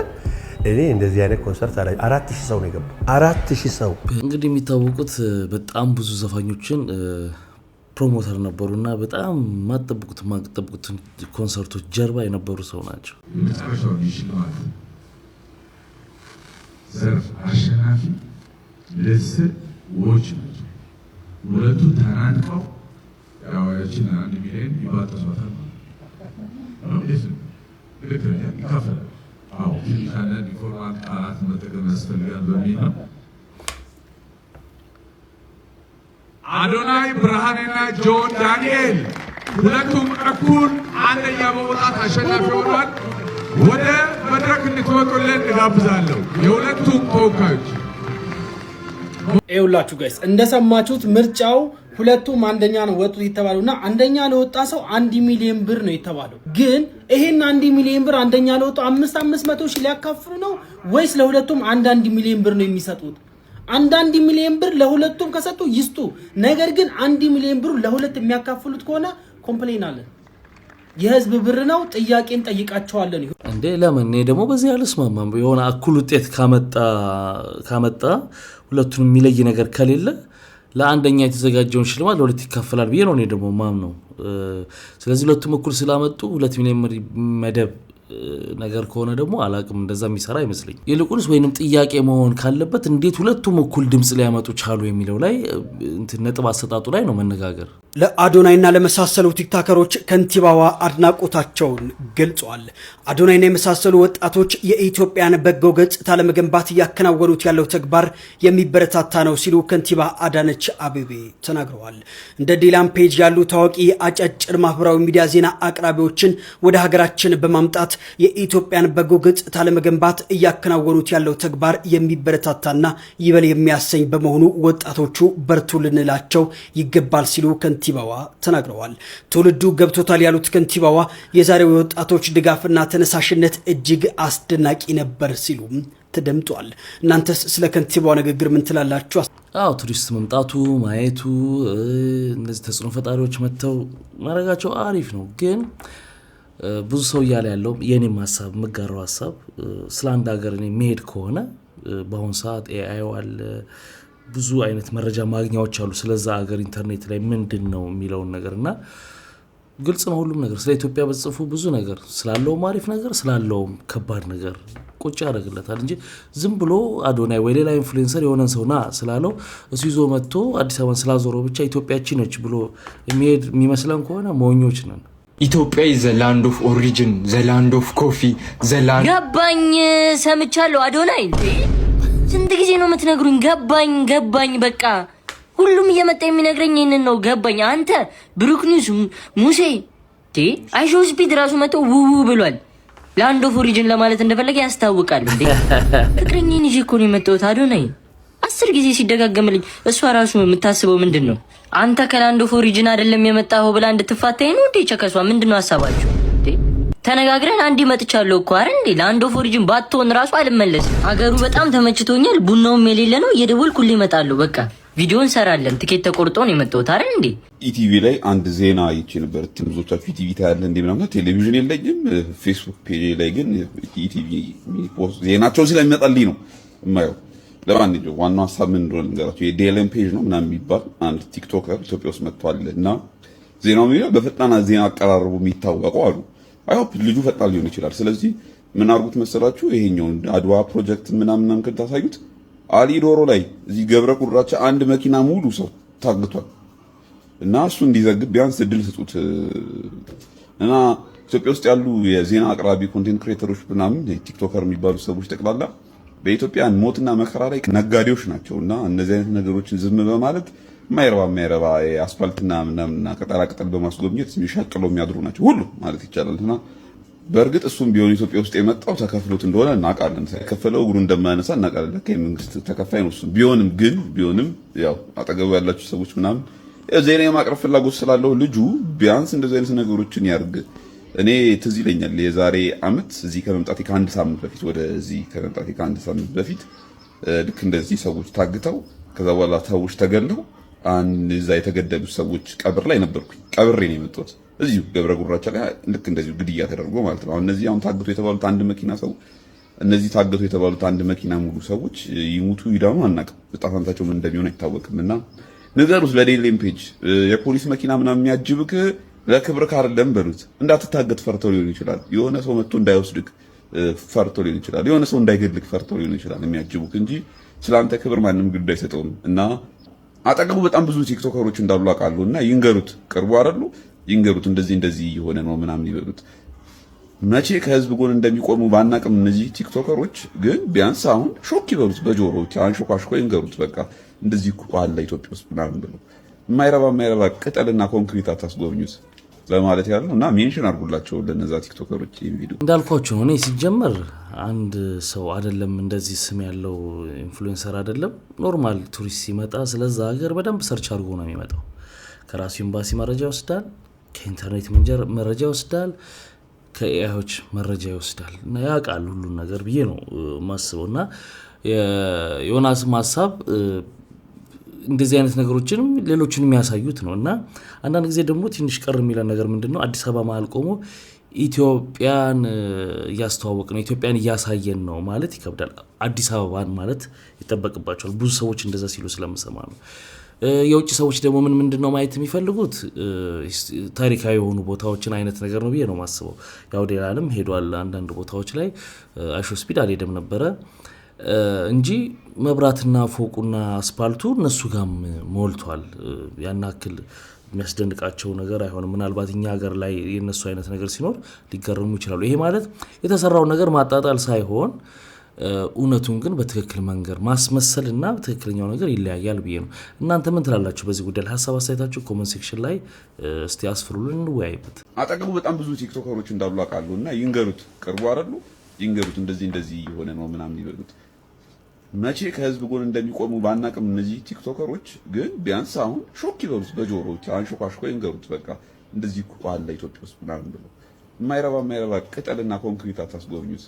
S6: እኔ እንደዚህ አይነት ኮንሰርት አለ 4000 ሰው ነው የገባው። 4000 ሰው
S1: እንግዲህ የሚታወቁት በጣም ብዙ ዘፋኞችን ፕሮሞተር ነበሩና በጣም ማጠብቁት ኮንሰርቶች ጀርባ የነበሩ ሰው ናቸው።
S22: የመጨረሻው ሽልማት ዘርፍ አሸናፊ ለስር ዎች ናቸው። ሁለቱ ተናንቀው ያዋያችን 1 ሚሊዮን ይባጠሷታል ማለት ነው። ልክ ይከፈላል። አዎ አንዳንድ ኢንፎርማል ቃላት መጠቀም ያስፈልጋል በሚል ነው። አዶናይ ብርሃኔና ጆን ዳንኤል ሁለቱም እኩል አንደኛ በመውጣት አሸናፊ ሆኗል። ወደ መድረክ እንድትወጡልን እጋብዛለሁ የሁለቱም ተወካዮች።
S24: ይኸውላችሁ ጋይስ እንደሰማችሁት ምርጫው ሁለቱም አንደኛ ነው ወጡት የተባለውና አንደኛ ለወጣ ሰው 1 ሚሊዮን ብር ነው የተባለው። ግን ይሄን 1 ሚሊዮን ብር አንደኛ ለወጣው 500 ሺህ ሊያካፍሉ ነው ወይስ ለሁለቱም 1 ሚሊዮን ብር ነው የሚሰጡት? 1 ሚሊዮን ብር ለሁለቱም ከሰጡ ይስጡ። ነገር ግን 1 ሚሊዮን ብር ለሁለት የሚያካፍሉት ከሆነ ኮምፕሌን አለን። የህዝብ ብር ነው፣ ጥያቄን ጠይቃቸዋለን።
S1: እንዴ ለምን? እኔ ደግሞ በዚህ አልስማማም። የሆነ እኩል ውጤት ካመጣ ሁለቱን የሚለይ ነገር ከሌለ ለአንደኛ የተዘጋጀውን ሽልማት ለሁለት ይካፈላል ብዬ ነው እኔ ደግሞ ማምነው። ስለዚህ ሁለቱም እኩል ስላመጡ 2 ሚሊዮን መደብ ነገር ከሆነ ደግሞ አላቅም፣ እንደዛ የሚሰራ አይመስለኝ። ይልቁንስ ወይንም ጥያቄ መሆን ካለበት እንዴት ሁለቱም እኩል ድምጽ ሊያመጡ ቻሉ የሚለው ላይ ነጥብ አሰጣጡ ላይ ነው መነጋገር።
S25: ለአዶናይና ለመሳሰሉ ቲክታከሮች ከንቲባዋ አድናቆታቸውን ገልጸዋል። አዶናይና የመሳሰሉ ወጣቶች የኢትዮጵያን በጎ ገጽታ ለመገንባት እያከናወኑት ያለው ተግባር የሚበረታታ ነው ሲሉ ከንቲባ አዳነች አቤቤ ተናግረዋል። እንደ ዲላም ፔጅ ያሉ ታዋቂ አጫጭር ማህበራዊ ሚዲያ ዜና አቅራቢዎችን ወደ ሀገራችን በማምጣት የኢትዮጵያን በጎ ገጽታ ለመገንባት እያከናወኑት ያለው ተግባር የሚበረታታና ይበል የሚያሰኝ በመሆኑ ወጣቶቹ በርቱ ልንላቸው ይገባል ሲሉ ከንቲባዋ ተናግረዋል። ትውልዱ ገብቶታል ያሉት ከንቲባዋ የዛሬው የወጣቶች ድጋፍና ተነሳሽነት እጅግ አስደናቂ ነበር ሲሉም ተደምጧል። እናንተስ ስለ ከንቲባዋ ንግግር ምን ትላላችሁ?
S1: አዎ ቱሪስት መምጣቱ ማየቱ፣ እነዚህ ተጽዕኖ ፈጣሪዎች መጥተው ማድረጋቸው አሪፍ ነው። ግን ብዙ ሰው እያለ ያለው የኔም ሀሳብ መጋራው ሀሳብ ስለ አንድ ሀገር እኔ መሄድ ከሆነ በአሁን ሰዓት ኤአይ አለ፣ ብዙ አይነት መረጃ ማግኛዎች አሉ ስለዛ ሀገር ኢንተርኔት ላይ ምንድን ነው የሚለውን ነገርና ግልጽ ነው ሁሉም ነገር። ስለ ኢትዮጵያ በጽፉ ብዙ ነገር ስላለውም አሪፍ ነገር ስላለውም ከባድ ነገር ቁጭ ያደርግለታል እንጂ ዝም ብሎ አዶናይ ወይ ሌላ ኢንፍሉዌንሰር የሆነን ሰውና ስላለው እሱ ይዞ መጥቶ አዲስ አበባን ስላዞረው ብቻ ኢትዮጵያችን ነች ብሎ የሚሄድ የሚመስለን ከሆነ ሞኞች ነን።
S7: ኢትዮጵያ is the land of origin, the land of coffee, the land
S9: ገባኝ ሰምቻለሁ። አዶናይ ስንት ጊዜ ነው የምትነግሩኝ? ገባኝ በቃ ሁሉም እየመጣ የሚነግረኝ ይሄንን ነው። ገባኝ። አንተ ብሩክ ኒውስ ሙሴ አይሾ ስፒድ ራሱ መጥቶ ውው ብሏል። ላንድ ኦፍ ኦሪጅን ለማለት እንደፈለገ ያስታውቃል እንዴ። ፍቅረኛዬን ይዤ እኮ ነው የመጣሁት አዶናይ 10 ጊዜ ሲደጋገምልኝ እሷ ራሱ የምታስበው ምንድነው? አንተ ከላንድ ኦፍ ኦሪጅን አይደለም የመጣኸው ብላ እንድትፋታኝ ነው እንዴ? ቸከሷ ምንድነው ሐሳባችሁ? ተነጋግረን አንዲ መጥቻለሁ እኮ አይደል እንዴ? ላንድ ኦፍ ኦሪጅን ባትሆን ራሱ አልመለስም። ሀገሩ በጣም ተመችቶኛል። ቡናውም የሌለ ነው። እየደወልኩልኝ እመጣለሁ። በቃ ቪዲዮ እንሰራለን። ትኬት ተቆርጦ ነው የመጣሁት አይደል እንዴ?
S10: ኢቲቪ ላይ አንድ ዜና አይቼ ነበር። ብዙዎቻችሁ ኢቲቪ ታያለ እንዴ ምናምን። ቴሌቪዥን የለኝም። ፌስቡክ ፔጅ ላይ ግን ኢቲቪ ፖስት ዜናቸው ስለሚመጣልኝ ነው የማየው። ለማንኛውም ዋናው ሀሳብ ምን እንደሆነ ንገራችሁ። የዴለን ፔጅ ነው ምናምን የሚባል አንድ ቲክቶከር ኢትዮጵያ ውስጥ መጥቷል እና ዜናው የሚለው በፈጣን ዜና አቀራረቡ የሚታወቀው አሉ። አይሆፕ ልጁ ፈጣን ሊሆን ይችላል። ስለዚህ ምን አድርጉት መሰላችሁ? ይሄኛውን አድዋ ፕሮጀክት ምናምን ከታሳዩት አሊ ዶሮ ላይ እዚህ ገብረ ጉራቻ አንድ መኪና ሙሉ ሰው ታግቷል እና እሱ እንዲዘግብ ቢያንስ እድል ስጡት እና ኢትዮጵያ ውስጥ ያሉ የዜና አቅራቢ ኮንቴንት ክሬተሮች ምናምን ቲክቶከር የሚባሉ ሰዎች ጠቅላላ በኢትዮጵያ ሞትና መከራ ላይ ነጋዴዎች ናቸውና እነዚህ አይነት ነገሮችን ዝም በማለት ማይረባ አስፋልትና ምናምንና ቅጠላቅጠል በማስጎብኘት የሚሻቅለው የሚያድሩ ናቸው ሁሉ ማለት ይቻላልና በእርግጥ እሱም ቢሆን ኢትዮጵያ ውስጥ የመጣው ተከፍሎት እንደሆነ እናውቃለን። ሳይከፈለው እግሩ እንደማያነሳ እናውቃለን። ለካ የመንግስት ተከፋይ ነው እሱ። ቢሆንም ያው አጠገቡ ያላችሁ ሰዎች ምናምን ዜና የማቅረብ ፍላጎት ስላለው ልጁ ቢያንስ እንደዚህ አይነት ነገሮችን ያርግ። እኔ ትዝ ይለኛል የዛሬ አመት እዚህ ከመምጣቴ ከአንድ ሳምንት በፊት ወደዚህ ከመምጣቴ ከአንድ ሳምንት በፊት ልክ እንደዚህ ሰዎች ታግተው ከዛ በኋላ ሰዎች ተገለው አንድ እዛ የተገደሉ ሰዎች ቀብር ላይ ነበርኩኝ። ቀብሬ ነው የመጣሁት እዚሁ ገብረ ጉራቻ ላይ ልክ እንደዚሁ ግድያ ተደርጎ ማለት ነው። እነዚህ አሁን ታግቶ የተባሉት አንድ መኪና ሰው እነዚህ ታግቶ የተባሉት አንድ መኪና ሙሉ ሰዎች ይሙቱ ይዳኑ አናውቅም። ዕጣ ፈንታቸው ምን እንደሚሆን አይታወቅምና ንገሩት ለዴሌም ፔጅ የፖሊስ መኪና ምናምን የሚያጅብክ ለክብር ካርለም በሉት። እንዳትታገት ፈርተው ሊሆን ይችላል። የሆነ ሰው መጥቶ እንዳይወስድክ ፈርተው ሊሆን ይችላል። የሆነ ሰው እንዳይገልክ ፈርተው ሊሆን ይችላል የሚያጅቡክ እንጂ ስላንተ ክብር ማንም ግድ አይሰጠውም። እና አጠገቡ በጣም ብዙ ቲክቶከሮች እንዳሉ አውቃለሁ እና ይንገሩት፣ ቅርቡ አይደሉ ይንገሩት፣ እንደዚህ እየሆነ ነው ምናምን ይበሉት። መቼ ከህዝብ ጎን እንደሚቆሙ ባናቅም እነዚህ ቲክቶከሮች ግን ቢያንስ አሁን ሾክ ይበሉት፣ በጆሮዎች አንሾካሽኮ ይንገሩት። በቃ እንደዚህ እኮ አለ ኢትዮጵያ ውስጥ ምናምን ብለው የማይረባ ቅጠልና ኮንክሪት አታስጎብኙት ለማለት ያለው እና ሜንሽን አድርጉላቸው ለነዛ ቲክቶከሮች። ይሄን ቪዲዮ
S1: እንዳልኳችሁ ነው። እኔ ሲጀመር አንድ ሰው አይደለም እንደዚህ ስም ያለው ኢንፍሉዌንሰር አይደለም ኖርማል ቱሪስት ሲመጣ ስለዛ ሀገር በደንብ ሰርች አድርጎ ነው የሚመጣው። ከራሱ ኤምባሲ መረጃ ይወስዳል፣ ከኢንተርኔት መረጃ ይወስዳል፣ ከኤአይዎች መረጃ ይወስዳል እና ያውቃል ሁሉን ነገር ብዬ ነው ማስበው። እና የዮናስም ሀሳብ እንደዚህ አይነት ነገሮችንም ሌሎችንም የሚያሳዩት ነው። እና አንዳንድ ጊዜ ደግሞ ትንሽ ቀር የሚለን ነገር ምንድነው አዲስ አበባ መሀል ቆሞ ኢትዮጵያን እያስተዋወቅ ነው ኢትዮጵያን እያሳየን ነው ማለት ይከብዳል። አዲስ አበባን ማለት ይጠበቅባቸዋል። ብዙ ሰዎች እንደዛ ሲሉ ስለምሰማ ነው። የውጭ ሰዎች ደግሞ ምንድነው ማየት የሚፈልጉት ታሪካዊ የሆኑ ቦታዎችን አይነት ነገር ነው ብዬ ነው ማስበው። ያው ሌላንም ሄዷል አንዳንድ ቦታዎች ላይ አይሾ ስፒድ አልሄደም ነበረ እንጂ መብራትና ፎቁና አስፓልቱ እነሱ ጋም ሞልቷል። ያን ያክል የሚያስደንቃቸው ነገር አይሆንም። ምናልባት እኛ ሀገር ላይ የነሱ አይነት ነገር ሲኖር ሊገረሙ ይችላሉ። ይሄ ማለት የተሰራው ነገር ማጣጣል ሳይሆን እውነቱን ግን በትክክል መንገር ማስመሰልና ትክክለኛው ነገር ይለያያል ብዬ ነው። እናንተ ምን ትላላችሁ በዚህ ጉዳይ? ሀሳብ አስተያየታችሁ ኮሜንት ሴክሽን ላይ እስቲ አስፍሩልን እንወያይበት።
S10: አጠገቡ በጣም ብዙ ቲክቶከሮች እንዳሉ አውቃለሁ እና ይንገሩት፣ ቅርቡ አይደሉ ይንገሩት፣ እንደዚህ የሆነ ነው ምናምን ይበሉት። መቼ ከህዝብ ጎን እንደሚቆሙ ባናቅም እነዚህ ቲክቶከሮች ግን ቢያንስ አሁን ሾክ ይበሉት፣ በጆሮዎች አንሾካሽኮ ይንገሩት። በቃ እንደዚህ እኮ አለ ኢትዮጵያ ውስጥ ምናምን ብለው የማይረባ ቅጠልና ኮንክሪት አታስጎብኙት።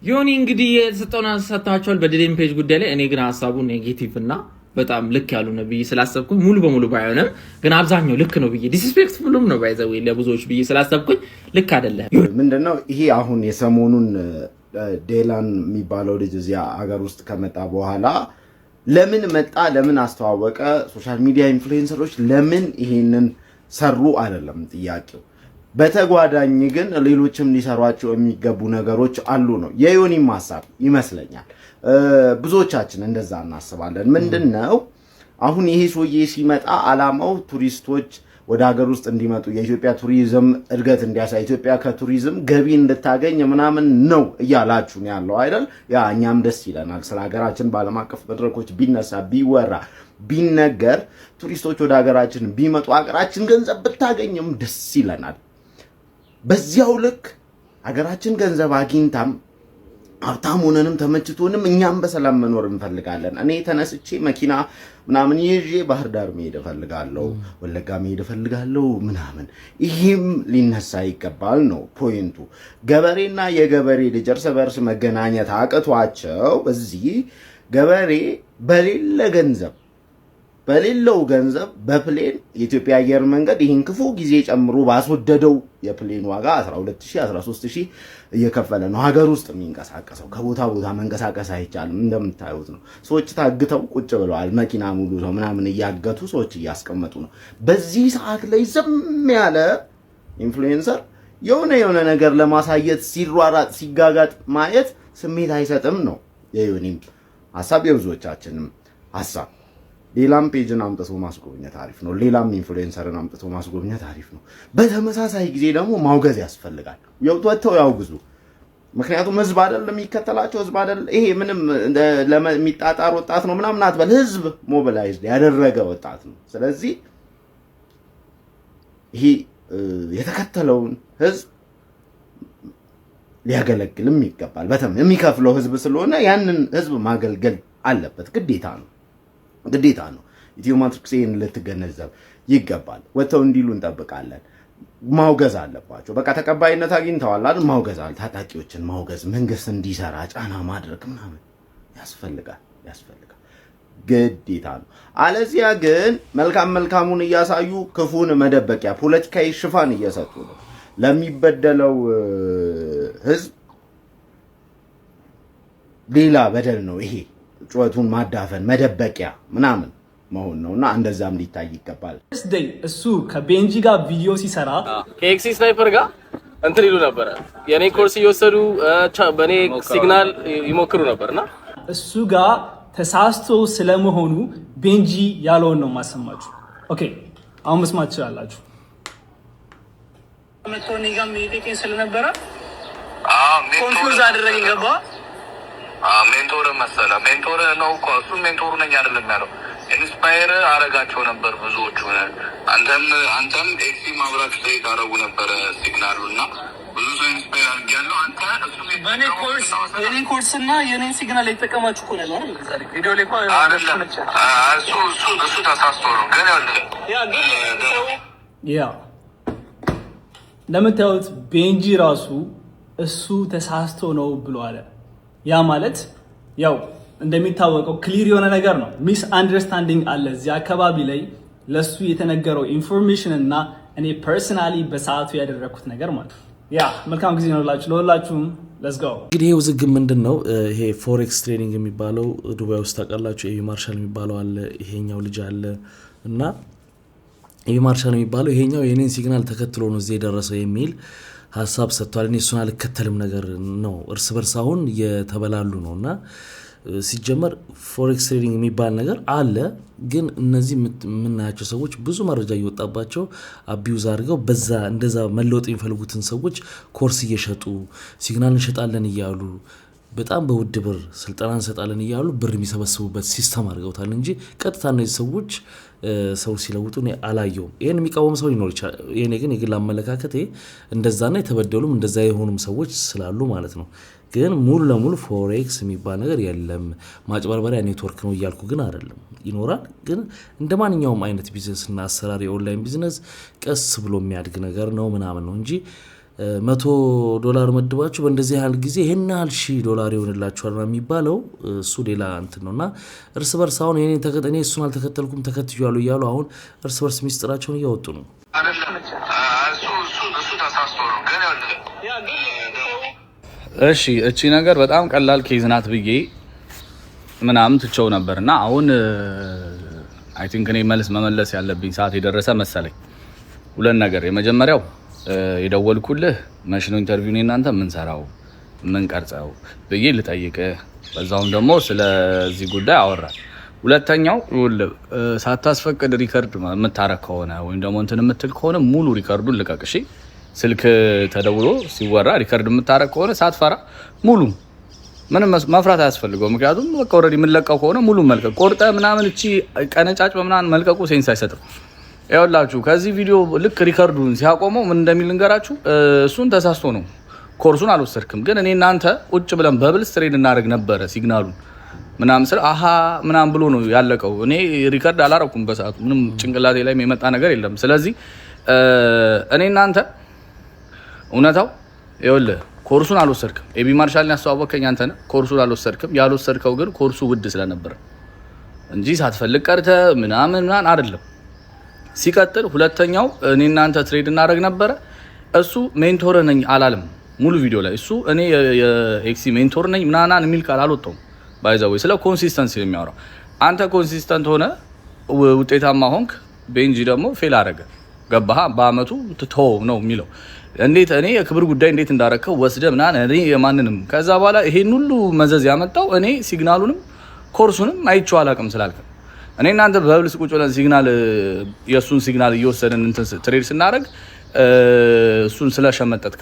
S18: ዮኒ እንግዲህ የተሰጠውን አሳታቸዋል በዴሌም ፔጅ ጉዳይ ላይ። እኔ ግን ሀሳቡ ኔጌቲቭ እና በጣም ልክ ያሉ ነው ብዬ ስላሰብኩኝ ሙሉ በሙሉ ባይሆንም ግን አብዛኛው ልክ ነው ብዬ ዲስሪስፔክትፉልም ነው ባይዘው ለብዙዎች ብዬ ስላሰብኩኝ ልክ አይደለም።
S5: ምንድነው ይሄ አሁን የሰሞኑን ዴላን የሚባለው ልጅ እዚያ አገር ውስጥ ከመጣ በኋላ ለምን መጣ፣ ለምን አስተዋወቀ፣ ሶሻል ሚዲያ ኢንፍሉዌንሰሮች ለምን ይሄንን ሰሩ አይደለም ጥያቄው።
S8: በተጓዳኝ ግን ሌሎችም ሊሰሯቸው የሚገቡ ነገሮች አሉ ነው የዮኒም ሐሳብ ይመስለኛል። ብዙዎቻችን እንደዛ እናስባለን። ምንድነው አሁን ይሄ ሰውዬ ሲመጣ አላማው ቱሪስቶች ወደ ሀገር ውስጥ እንዲመጡ የኢትዮጵያ ቱሪዝም እድገት እንዲያሳይ ኢትዮጵያ ከቱሪዝም ገቢ እንድታገኝ ምናምን ነው እያላችሁ ያለው አይደል? ያ እኛም ደስ ይለናል። ስለ ሀገራችን በዓለም አቀፍ መድረኮች ቢነሳ ቢወራ ቢነገር ቱሪስቶች ወደ ሀገራችን ቢመጡ ሀገራችን ገንዘብ ብታገኝም ደስ ይለናል። በዚያው ልክ ሀገራችን ገንዘብ አግኝታም ሀብታም ሆነንም ተመችቶንም እኛም በሰላም መኖር እንፈልጋለን። እኔ ተነስቼ መኪና ምናምን ይዤ ባህር ዳር መሄድ እፈልጋለሁ፣ ወለጋ መሄድ እፈልጋለሁ ምናምን። ይሄም ሊነሳ ይገባል ነው ፖይንቱ። ገበሬና የገበሬ ልጅ እርስ በርስ መገናኘት አቅቷቸው በዚህ ገበሬ በሌለው ገንዘብ በፕሌን የኢትዮጵያ አየር መንገድ ይህን ክፉ ጊዜ ጨምሮ ባስወደደው የፕሌን ዋጋ 12000 13000 እየከፈለ ነው ሀገር ውስጥ የሚንቀሳቀሰው። ከቦታ ቦታ መንቀሳቀስ አይቻልም። እንደምታዩት ነው። ሰዎች ታግተው ቁጭ ብለዋል። መኪና ሙሉ ሰው ምናምን እያገቱ ሰዎች እያስቀመጡ ነው። በዚህ ሰዓት ላይ ዝም ያለ ኢንፍሉዌንሰር የሆነ ነገር ለማሳየት ሲሯራጥ ሲጋጋጥ ማየት ስሜት አይሰጥም ነው የዮኒም ሐሳብ፣ የብዙዎቻችንም ሐሳብ። ሌላም ፔጅን አምጥቶ ማስጎብኘት አሪፍ ነው። ሌላም ኢንፍሉዌንሰርን አምጥቶ ማስጎብኘት አሪፍ ነው። በተመሳሳይ ጊዜ ደግሞ ማውገዝ ያስፈልጋል። ወጥተው ያውግዙ። ምክንያቱም ህዝብ አይደል የሚከተላቸው፣ ህዝብ አይደል ይሄ ምንም ለሚጣጣር ወጣት ነው ምናምን አትበል። ህዝብ ሞቢላይዝድ ያደረገ ወጣት ነው። ስለዚህ ይሄ የተከተለውን ህዝብ ሊያገለግልም ይገባል። የሚከፍለው ህዝብ ስለሆነ ያንን ህዝብ ማገልገል አለበት፣ ግዴታ ነው። ኢትዮ ማትሪክስ ይሄን ልትገነዘብ ይገባል። ወጥተው እንዲሉ እንጠብቃለን። ማውገዝ አለባቸው። በቃ ተቀባይነት አግኝተዋል አይደል? ማውገዝ አለ። ታጣቂዎችን ማውገዝ፣ መንግስት እንዲሰራ ጫና ማድረግ ምናምን ያስፈልጋል፣ ግዴታ ነው። አለዚያ ግን መልካሙን እያሳዩ ክፉን መደበቂያ ፖለቲካዊ ሽፋን እየሰጡ ነው ለሚበደለው ህዝብ። ሌላ በደል ነው ይሄ። ጩኸቱን ማዳፈን መደበቂያ ምናምን መሆን ነውና እንደዛም ሊታይ ይገባል።
S11: እሱ ከቤንጂ ጋር ቪዲዮ ሲሰራ ከኤክሲ ስናይፐር ጋር እንትን ይሉ ነበር። የኔ ኮርስ እየወሰዱ በኔ ሲግናል ይሞክሩ ነበርና እሱ ጋር ተሳስቶ ስለመሆኑ ቤንጂ ያለውን ነው ማሰማችሁ። ኦኬ አሁን መስማት ትችላላችሁ። መቶኒ ጋር ሚቲንግ ስለነበረ ኮንፊውዝ አደረገኝ። ገባ
S12: ሜንቶር መሰለ ሜንቶር ነው እኮ እሱ ሜንቶሩ ነኝ አይደለም ያለው። ኢንስፓየር አረጋቸው ነበር ብዙዎቹ። አንተም ኤክሲ ማብራት ላይ ታረጉ ነበር ሲግናሉና ብዙ ሰው ኢንስፓየር አድርጊያለሁ። አንተ
S11: በኔ ኮርስ የኔ ኮርስና የኔ ሲግናል የተጠቀማችሁ እኮ ነው አይደል? ዛሬ ቪዲዮ ላይ እሱ
S12: ተሳስቶ ነው ግን
S11: ያ እንደምታዩት ቤንጂ ራሱ እሱ ተሳስቶ ነው ብሎ አለ። ያ ማለት ያው እንደሚታወቀው ክሊር የሆነ ነገር ነው። ሚስ አንደርስታንዲንግ አለ እዚህ አካባቢ ላይ ለሱ የተነገረው ኢንፎርሜሽን እና እኔ ፐርሰናሊ በሰዓቱ ያደረኩት ነገር ማለት ያ መልካም ጊዜ ነው ለሁላችሁም። ሌትስ ጎ።
S1: እንግዲህ ይሄ ውዝግብ ምንድነው? ይሄ ፎሬክስ ትሬኒንግ የሚባለው ዱባይ ውስጥ ታውቃላችሁ። ኤቢ ማርሻል የሚባለው አለ፣ ይሄኛው ልጅ አለ እና ኤቢ ማርሻል የሚባለው ይሄኛው የኔን ሲግናል ተከትሎ ነው እዚህ የደረሰው የሚል ሀሳብ ሰጥቷል። እኔ እሱን አልከተልም ነገር ነው። እርስ በርስ አሁን የተበላሉ ነው እና ሲጀመር ፎሬክስ ትሬዲንግ የሚባል ነገር አለ። ግን እነዚህ የምናያቸው ሰዎች ብዙ መረጃ እየወጣባቸው አቢዩዝ አድርገው እንደዛ መለወጥ የሚፈልጉትን ሰዎች ኮርስ እየሸጡ ሲግናል እንሸጣለን እያሉ በጣም በውድ ብር ስልጠና እንሰጣለን እያሉ ብር የሚሰበስቡበት ሲስተም አድርገውታል እንጂ ቀጥታ እነዚህ ሰዎች ሰው ሲለውጡ አላየውም። ይህን የሚቃወም ሰው ሊኖር ይችላል። ይሄኔ ግን የግል አመለካከቴ እንደዛና የተበደሉም እንደዛ የሆኑም ሰዎች ስላሉ ማለት ነው። ግን ሙሉ ለሙሉ ፎሬክስ የሚባል ነገር የለም፣ ማጭበርበሪያ ኔትወርክ ነው እያልኩ ግን አይደለም። ይኖራል፣ ግን እንደ ማንኛውም አይነት ቢዝነስና አሰራር የኦንላይን ቢዝነስ ቀስ ብሎ የሚያድግ ነገር ነው ምናምን ነው እንጂ $100 መድባችሁ በእንደዚህ ያህል ጊዜ ይሄን ያህል $1000 ይሆንላችኋል የሚባለው እሱ ሌላ እንትን ነውና እርስ በርስ አሁን እኔ እሱን አልተከተልኩም ተከትያለሁ እያሉ አሁን እርስ በርስ ሚስጥራቸውን እያወጡ ነው።
S14: እሺ እቺ ነገር በጣም ቀላል ኬዝ ናት ብዬ ምናምን ትቸው ነበርና አሁን አይ ቲንክ እኔ መልስ መመለስ ያለብኝ ሰዓት የደረሰ መሰለኝ። ሁለት ነገር፣ የመጀመሪያው የደወልኩልህ መች ነው ኢንተርቪው ነው እናንተ ምን ሰራው ምን ቀርጸው ብዬ ልጠይቅህ፣ በዛውም ደግሞ ስለዚህ ጉዳይ አወራል። ሁለተኛው ሳታስፈቅድ ሪከርድ የምታረግ ከሆነ ወይም ደግሞ እንትን የምትል ከሆነ ሙሉ ሪከርዱን ልቀቅ። እሺ ስልክ ተደውሎ ሲወራ ሪከርድ የምታረግ ከሆነ ሳትፈራ ሙሉ ምንም መፍራት አያስፈልገው። ምክንያቱም በቃ ኦልሬዲ የምንለቀው ከሆነ ሙሉ መልቀቅ፣ ቆርጠ ምናምን እቺ ቀነጫጭ በምናምን መልቀቁ ሴንስ አይሰጥም። ያውላችሁ ከዚህ ቪዲዮ ልክ ሪከርዱን ሲያቆመው ምን እንደሚል ልንገራችሁ። እሱን ተሳስቶ ነው ኮርሱን አልወሰድክም፣ ግን እኔ እናንተ ቁጭ ብለን በብልስ ትሬድ እናደርግ ነበረ ሲግናሉን ምናምን ስለ አሃ ምናምን ብሎ ነው ያለቀው። እኔ ሪከርድ አላረኩም በሰዓቱ ምንም ጭንቅላቴ ላይ የመጣ ነገር የለም። ስለዚህ እኔ እናንተ እውነታው ይኸውልህ ኮርሱን አልወሰድክም። ኤቢ ማርሻልን ያስተዋወቀኝ አንተ ነህ። ኮርሱን አልወሰድክም። ያልወሰድከው ግን ኮርሱ ውድ ስለነበረ እንጂ ሳትፈልግ ቀርተ ምናምን አይደለም። ሲቀጥል ሁለተኛው እኔ እናንተ ትሬድ እናደርግ ነበረ። እሱ ሜንቶር ነኝ አላለም ሙሉ ቪዲዮ ላይ። እሱ እኔ የኤክሲ ሜንቶር ነኝ ምናምን የሚል ቃል አልወጣውም። ባይዛው ስለ ኮንሲስተንሲ የሚያወራው አንተ ኮንሲስተንት ሆነ ውጤታማ ሆንክ፣ ቤንጂ ደግሞ ፌል አደረገ። ገባህ? በአመቱ ትተው ነው የሚለው። እንዴት እኔ የክብር ጉዳይ እንዴት እንዳረከው ወስደ ምናምን እኔ የማንንም ከዛ በኋላ ይሄን ሁሉ መዘዝ ያመጣው እኔ ሲግናሉንም ኮርሱንም አይቼው አላውቅም ስላልከ እኔ እናንተ በብልስ ቁጭ ብለን ሲግናል የሱን ሲግናል እየወሰደን እንትን ትሬድ ስናደርግ እሱን ስለሸመጠጥከ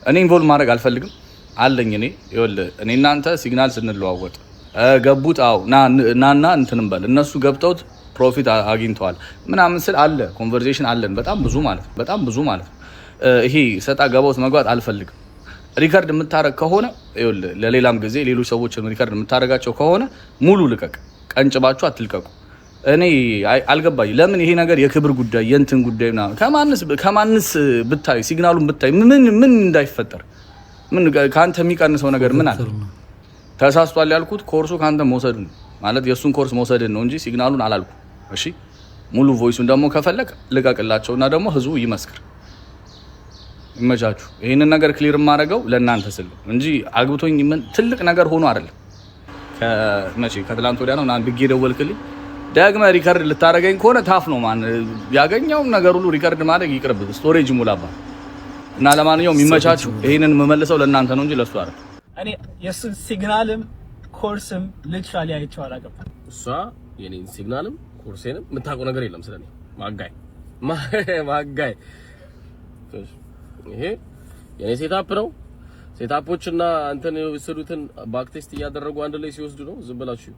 S14: እኔ ኢንቮልቭ ማድረግ አልፈልግም አለኝ። እኔ ይኸውልህ እኔ እናንተ ሲግናል ስንለዋወጥ ገቡት አው ናና እንትንም በል እነሱ ገብተውት ፕሮፊት አግኝተዋል ምናምን ስል አለ ኮንቨርሴሽን አለን በጣም ብዙ ማለት ይሄ ሰጣ ገባውት መግባት አልፈልግም። ሪከርድ የምታረግ ከሆነ ይኸውልህ ለሌላም ጊዜ ሌሎች ሰዎችን ሪከርድ የምታረጋቸው ከሆነ ሙሉ ልቀቅ፣ ቀንጭባችሁ አትልቀቁ። እኔ አልገባኝ ለምን ይሄ ነገር የክብር ጉዳይ የእንትን ጉዳይ ምናምን ከማንስ ብታይ ሲግናሉን ብታይ ምን እንዳይፈጠር ምን ካንተ የሚቀንሰው ነገር ምን አለ? ተሳስቷል ያልኩት ኮርሱ ካንተ መውሰድ ማለት የሱን ኮርስ መውሰድን ነው እንጂ ሲግናሉን አላልኩ። እሺ ሙሉ ቮይሱን ደግሞ ከፈለክ ልቀቅላቸውና ደግሞ ህዝቡ ይመስክር። ይመቻችሁ። ይሄንን ነገር ክሊር ማድረገው ለእናንተ ስል እንጂ አግብቶኝ ምን ትልቅ ነገር ሆኖ አይደለም። ከትላንት ወዲያ ነው እና ብጌ ደወልክልኝ ደግመህ ሪከርድ ልታረገኝ ከሆነ ታፍ ነው ማን ያገኘው ነገር ሁሉ ሪከርድ ማድረግ ይቅርብ፣ ስቶሬጅ ሙላባ እና ለማንኛውም ይመቻችሁ። ይሄንን መመለሰው ለእናንተ ነው እንጂ ለሱ አይደል።
S11: እኔ የሱ ሲግናልም ኮርስም ሊትራሊ አይቼው አላውቅም።
S16: እሷ የኔን ሲግናልም ኮርሴንም የምታውቀው ነገር የለም ስለኔ። ማጋይ ይሄ የኔ ሴታፕ ነው። ሴታፖችና አንተን የወሰዱትን ባክ ቴስት እያደረጉ አንድ ላይ ሲወስዱ ነው ዝም ብላችሁ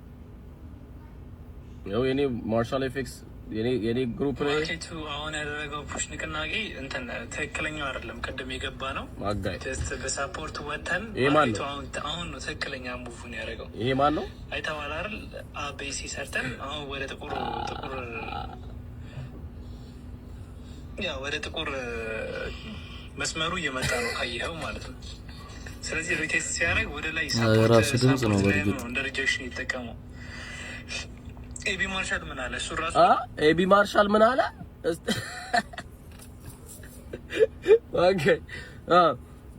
S16: ያው የኔ ማርሻል ኤፌክስ የኔ ግሩፕ ነው።
S11: አሁን ያደረገው ፑሽ ንቅናቄ እንትን ትክክለኛው አይደለም። ቅድም የገባ ነው ቴስት በሳፖርት ወተን አሁን ነው ትክክለኛ ሙቭን ያደረገው።
S16: ይሄ ማን ነው
S11: አይተዋል አይደል? አቤሲ ሰርተን አሁን ወደ ጥቁር መስመሩ እየመጣ ነው ካየኸው ማለት ነው። ስለዚህ ሪቴስት ሲያደርግ ወደ ላይ
S1: ራሱ ድምጽ ነው በርግጥ
S11: እንደ ሪጀክሽን ይጠቀመው። ኤቢ ማርሻል ምን አለ? እሱ ራሱ
S16: ኤቢ ማርሻል ምን አለ? ኦኬ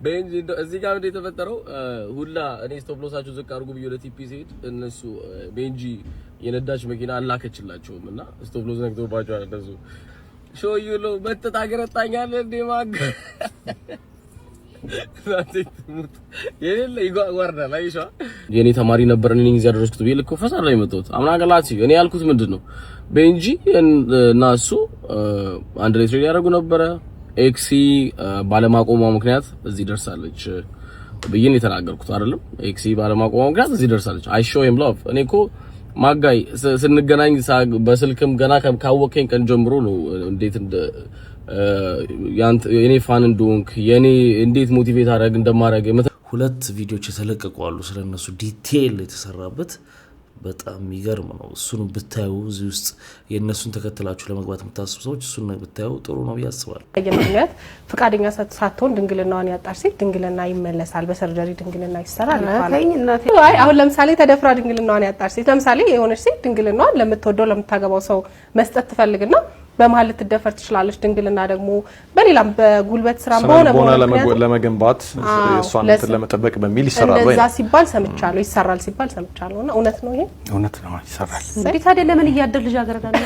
S16: ቤንጂ እዚህ ጋር እንደ ተፈጠረው ሁላ እኔ ስቶፕ ሎሳችሁ ዝቅ አድርጉ ብዬ ወደ ቲፒ ሲሄድ እነሱ ቤንጂ የነዳች መኪና አላከችላቸውም እና ስቶፕ ሎስ ነግቶባቸዋል። እንደሱ ሾዩሎ በጥጣ ገረጣኛል እንዴ ማግ የኔ ተማሪ ነበር እኔ እዚህ ያደረስኩት ብዬ ልክ ፈሳር ላይ መጣሁት አምና ገላቲ እኔ ያልኩት ምንድነው ቤንጂ እና እሱ አንድ ላይ ትሬድ ያደርጉ ነበረ። ኤክሲ ባለማቆሟ ምክንያት እዚህ ደርሳለች ብዬ ነው የተናገርኩት አይደለም። ኤክሲ ባለማቆሟ ምክንያት እዚህ ደርሳለች። አይ ሾው ሂም ላቭ። እኔ እኮ ማጋይ ስንገናኝ በስልክም ገና ካወቀኝ ቀን ጀምሮ ነው እንዴት የኔ ፋን እንደሆንክ የኔ እንዴት ሞቲቬት አደረግ እንደማደርግ
S1: ሁለት ቪዲዮዎች የተለቀቁ አሉ ስለነሱ ዲቴይል የተሰራበት በጣም የሚገርም ነው። እሱን ብታዩ እዚህ ውስጥ የእነሱን ተከትላችሁ ለመግባት የምታስቡ ሰዎች እሱን ብታዩ ጥሩ ነው ያስባል።
S4: የምክንያት ፍቃደኛ ሳትሆን ድንግልናዋን ያጣች ሴት ድንግልና ይመለሳል፣ በሰርጀሪ ድንግልና ይሰራል ይባላል። አሁን ለምሳሌ ተደፍራ ድንግልናዋን ያጣች ሴት ለምሳሌ የሆነች ሴት ድንግልናዋን ለምትወደው ለምታገባው ሰው መስጠት ትፈልግና በመሀል ልትደፈር ትችላለች። ድንግልና ደግሞ በሌላም በጉልበት ስራ በሆነ
S16: ለመገንባት እሷን እንትን ለመጠበቅ በሚል ይሰራል ወይ?
S4: እንደዛ ሲባል ሰምቻለሁ፣ ይሰራል ሲባል ሰምቻለሁና እውነት ነው ይሄ?
S16: እውነት ነው ይሰራል።
S13: እንዴት ታዲያ ለምን እያደር ልጅ አገረዳ ነው?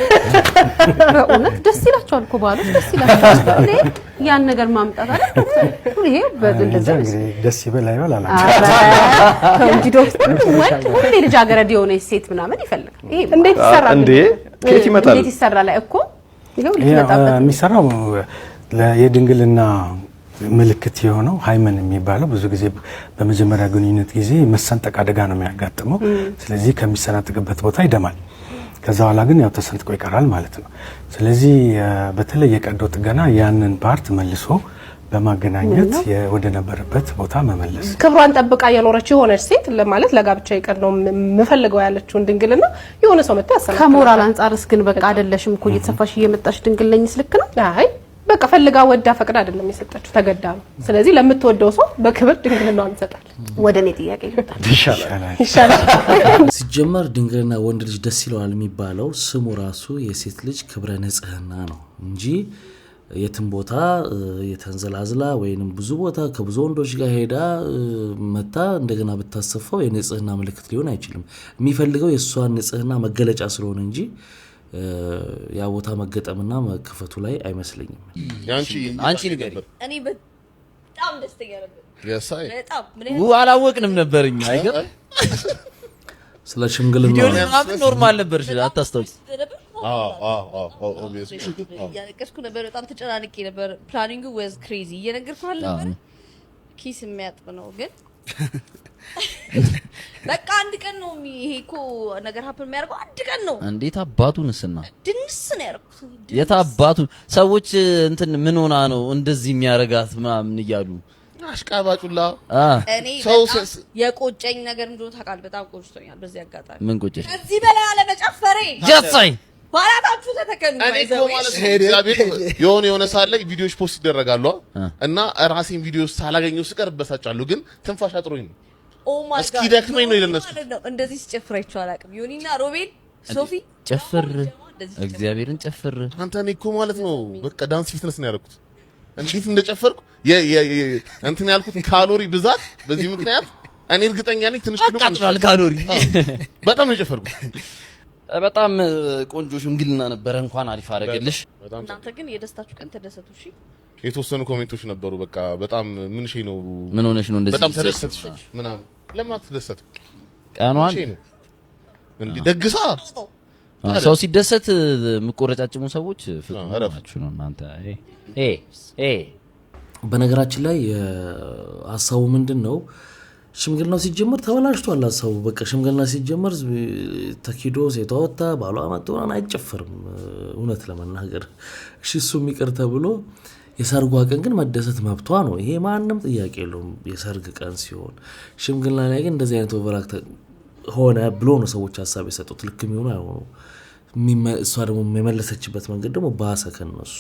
S13: እውነት ደስ ይላቸዋል እኮ ባሎች ደስ ይላቸዋል። ያን ነገር ማምጣት አለ ዶክተር ይሄ በእንደዛ
S17: ደስ ይበል አይበል አላ
S13: እንጂ ዶክተር ወንድ ሁሌ ልጅ አገረዳ የሆነ ሴት ምናምን ይፈልጋል። ይሄ
S4: እንዴት ይሰራል
S16: እንዴ? ከየት ይመጣል?
S13: እንዴት ይሰራል እኮ ይሄው ልትመጣበት
S17: የሚሰራው የድንግልና ምልክት የሆነው ሃይመን የሚባለው ብዙ ጊዜ በመጀመሪያ ግንኙነት ጊዜ መሰንጠቅ አደጋ ነው የሚያጋጥመው። ስለዚህ ከሚሰነጥቅበት ቦታ ይደማል። ከዛ በኋላ ግን ያው ተሰንጥቆ ይቀራል ማለት ነው። ስለዚህ በተለይ የቀዶ ጥገና ያንን ፓርት መልሶ በማገናኘት ወደ ነበረበት ቦታ መመለስ።
S4: ክብሯን ጠብቃ የኖረች የሆነች ሴት ለማለት ለጋብቻ ይቀር ነው የምፈልገው ያለችውን ድንግልና የሆነ ሰው መጣ ያሰራ
S13: ከሞራል አንፃርስ ግን በቃ አይደለሽም እኮ እየተሰፋሽ እየመጣሽ ድንግልኝ ስልክ ነው።
S4: አይ በቃ ፈልጋ ወዳ ፈቅዳ አይደለም የሰጠችው ተገዳ ነው። ስለዚህ ለምትወደው ሰው በክብር ድንግልናውን ይሰጣል።
S13: ወደ እኔ ጥያቄ ይመጣል።
S4: ይሻላል።
S1: ሲጀመር ድንግልና ወንድ ልጅ ደስ ይለዋል የሚባለው ስሙ ራሱ የሴት ልጅ ክብረ ንጽህና ነው እንጂ የትም ቦታ የተንዘላዝላ ወይንም ብዙ ቦታ ከብዙ ወንዶች ጋር ሄዳ መታ እንደገና ብታሰፋው የንጽህና ምልክት ሊሆን አይችልም። የሚፈልገው የሷን ንጽህና መገለጫ ስለሆነ እንጂ ያ ቦታ መገጠምና መከፈቱ ላይ አይመስለኝም።
S19: አንቺ ንገሪ።
S20: እኔ በጣም ደስተኛ ነበር።
S19: ያሳይ
S20: በጣም
S19: አላወቅንም ነበርኛ አይገር
S1: ስለ ሽምግልና
S19: ነው ኖርማል ነበር። አታስተውል
S20: እያነገርኩ ነበር። በጣም ተጨናንቄ ነበር። ፕላኒንጉ was crazy እየነገርኩህ አልነበረ? ኪስ የሚያጥብ ነው ግን በቃ አንድ ቀን ነው ይሄ እኮ ነገር ሀፕን የሚያደርገው አንድ ቀን ነው።
S19: እንዴት አባቱንስና
S20: ድንስ ነው ያደረኩት።
S19: የት አባቱ ሰዎች እንትን ምን ሆና ነው እንደዚህ የሚያረጋት ምናምን እያሉ አሽቃባጩላ
S20: እኔ በጣም የቆጨኝ ነገር እንደሆነ ታውቃለህ። በጣም ቆጭቶኛል በዚህ አጋጣሚ።
S19: ምን ቆጨሽ?
S20: ከዚህ በላይ አለመጨፈሬ
S19: ጀሳይ
S20: ባላታችሁ ተተከሉ
S19: የሆነ ሳለ ቪዲዮዎች ፖስት ይደረጋሉ እና ራሴን ቪዲዮ ሳላገኘው ስቀር በሳጫለሁ። ግን ትንፋሽ አጥሮኝ ነው።
S20: ኦ ማይ ጋድ
S19: እስኪ ደክመኝ ነው ይለነሱ
S20: እንደዚህ ሲጨፍራችሁ አላውቅም። ዮኒና ሮቤል ሶፊ
S19: ጨፍር እግዚአብሔርን ጨፍር። አንተ እኔ እኮ ማለት ነው በቃ ዳንስ ፊትነስ ነው ያደረኩት። እንዴት እንደጨፈርኩ እንትን ያልኩት ካሎሪ ብዛት በዚህ ምክንያት እኔ እርግጠኛ ነኝ ትንሽ ኪሎ ቀንሷል ካሎሪ። በጣም ነው የጨፈርኩት። በጣም ቆንጆ ሽምግልና ነበረ። እንኳን አሪፍ አደረገልሽ።
S20: እናንተ ግን የደስታችሁ ቀን ተደሰቱ። እሺ
S19: የተወሰኑ ኮሜንቶች ነበሩ። በቃ በጣም ምን ሺ ነው ምን ሆነሽ ነው እንደዚህ በጣም ተደሰትሽ ምናምን። ለምን አትደሰት? ቀኗን እንዴ ደግሳ ሰው ሲደሰት የምቆረጫጭሙ ሰዎች ፍቅራችሁ ነው እናንተ።
S1: በነገራችን ላይ ሀሳቡ ምንድን ነው? ሽምግልናው ሲጀመር ተበላሽቷል ሀሳቡ። በቃ ሽምግልና ሲጀመር ተኪዶ ሴቷ ወጣ ባሏ መጥቶና አይጨፈርም እውነት ለመናገር። እሺ እሱ የሚቀር ተብሎ የሰርጓ ቀን ግን መደሰት መብቷ ነው። ይሄ ማንም ጥያቄ የለውም የሰርግ ቀን ሲሆን። ሽምግልና ላይ ግን እንደዚህ አይነት ኦቨራክት ሆነ ብሎ ነው ሰዎች ሀሳብ የሰጡት። ልክ የሚሆኑ አይሆኑ። እሷ ደግሞ የመለሰችበት መንገድ ደግሞ ባሰ ከነሱ።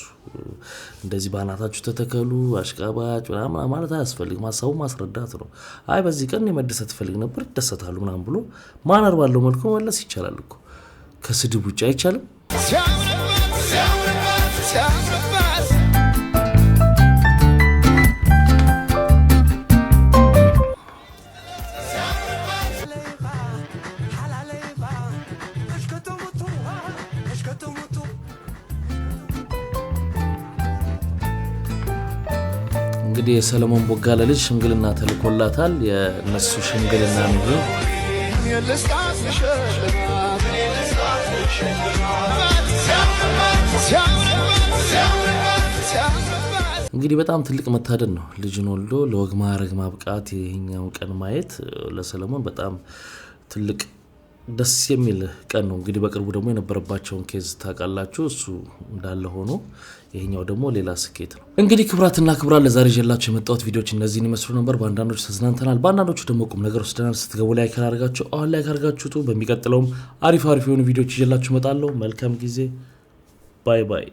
S1: እንደዚህ ባናታችሁ ተተከሉ አሽቃባጭ ምናምን ማለት አያስፈልግም። ሀሳቡ ማስረዳት ነው። አይ በዚህ ቀን የመደሰት ፈልግ ነበር ይደሰታሉ ምናምን ብሎ ማነር ባለው መልኩ መለስ ይቻላል እኮ። ከስድብ ውጭ አይቻልም። እንግዲህ የሰለሞን ቦጋለ ልጅ ሽምግልና ተልኮላታል። የነሱ ሽምግልና ነው። እንግዲህ በጣም ትልቅ መታደል ነው ልጅን ወልዶ ለወግ ማዕረግ ማብቃት። ይሄኛው ቀን ማየት ለሰለሞን በጣም ትልቅ ደስ የሚል ቀን ነው። እንግዲህ በቅርቡ ደግሞ የነበረባቸውን ኬዝ ታውቃላችሁ። እሱ እንዳለ ሆኖ ይሄኛው ደግሞ ሌላ ስኬት ነው። እንግዲህ ክብራትና ክብራን ለዛሬ ይዤላችሁ የመጣሁት ቪዲዮዎች እነዚህን ይመስሉ ነበር። በአንዳንዶቹ ተዝናንተናል፣ በአንዳንዶቹ ደግሞ ቁም ነገር ወስደናል። ስትገቡ ላይክ አድርጋችሁ አሁን ላይክ አድርጋችሁት በሚቀጥለውም አሪፍ የሆኑ ቪዲዮዎች ይዤላችሁ እመጣለሁ። መልካም ጊዜ። ባይ ባይ።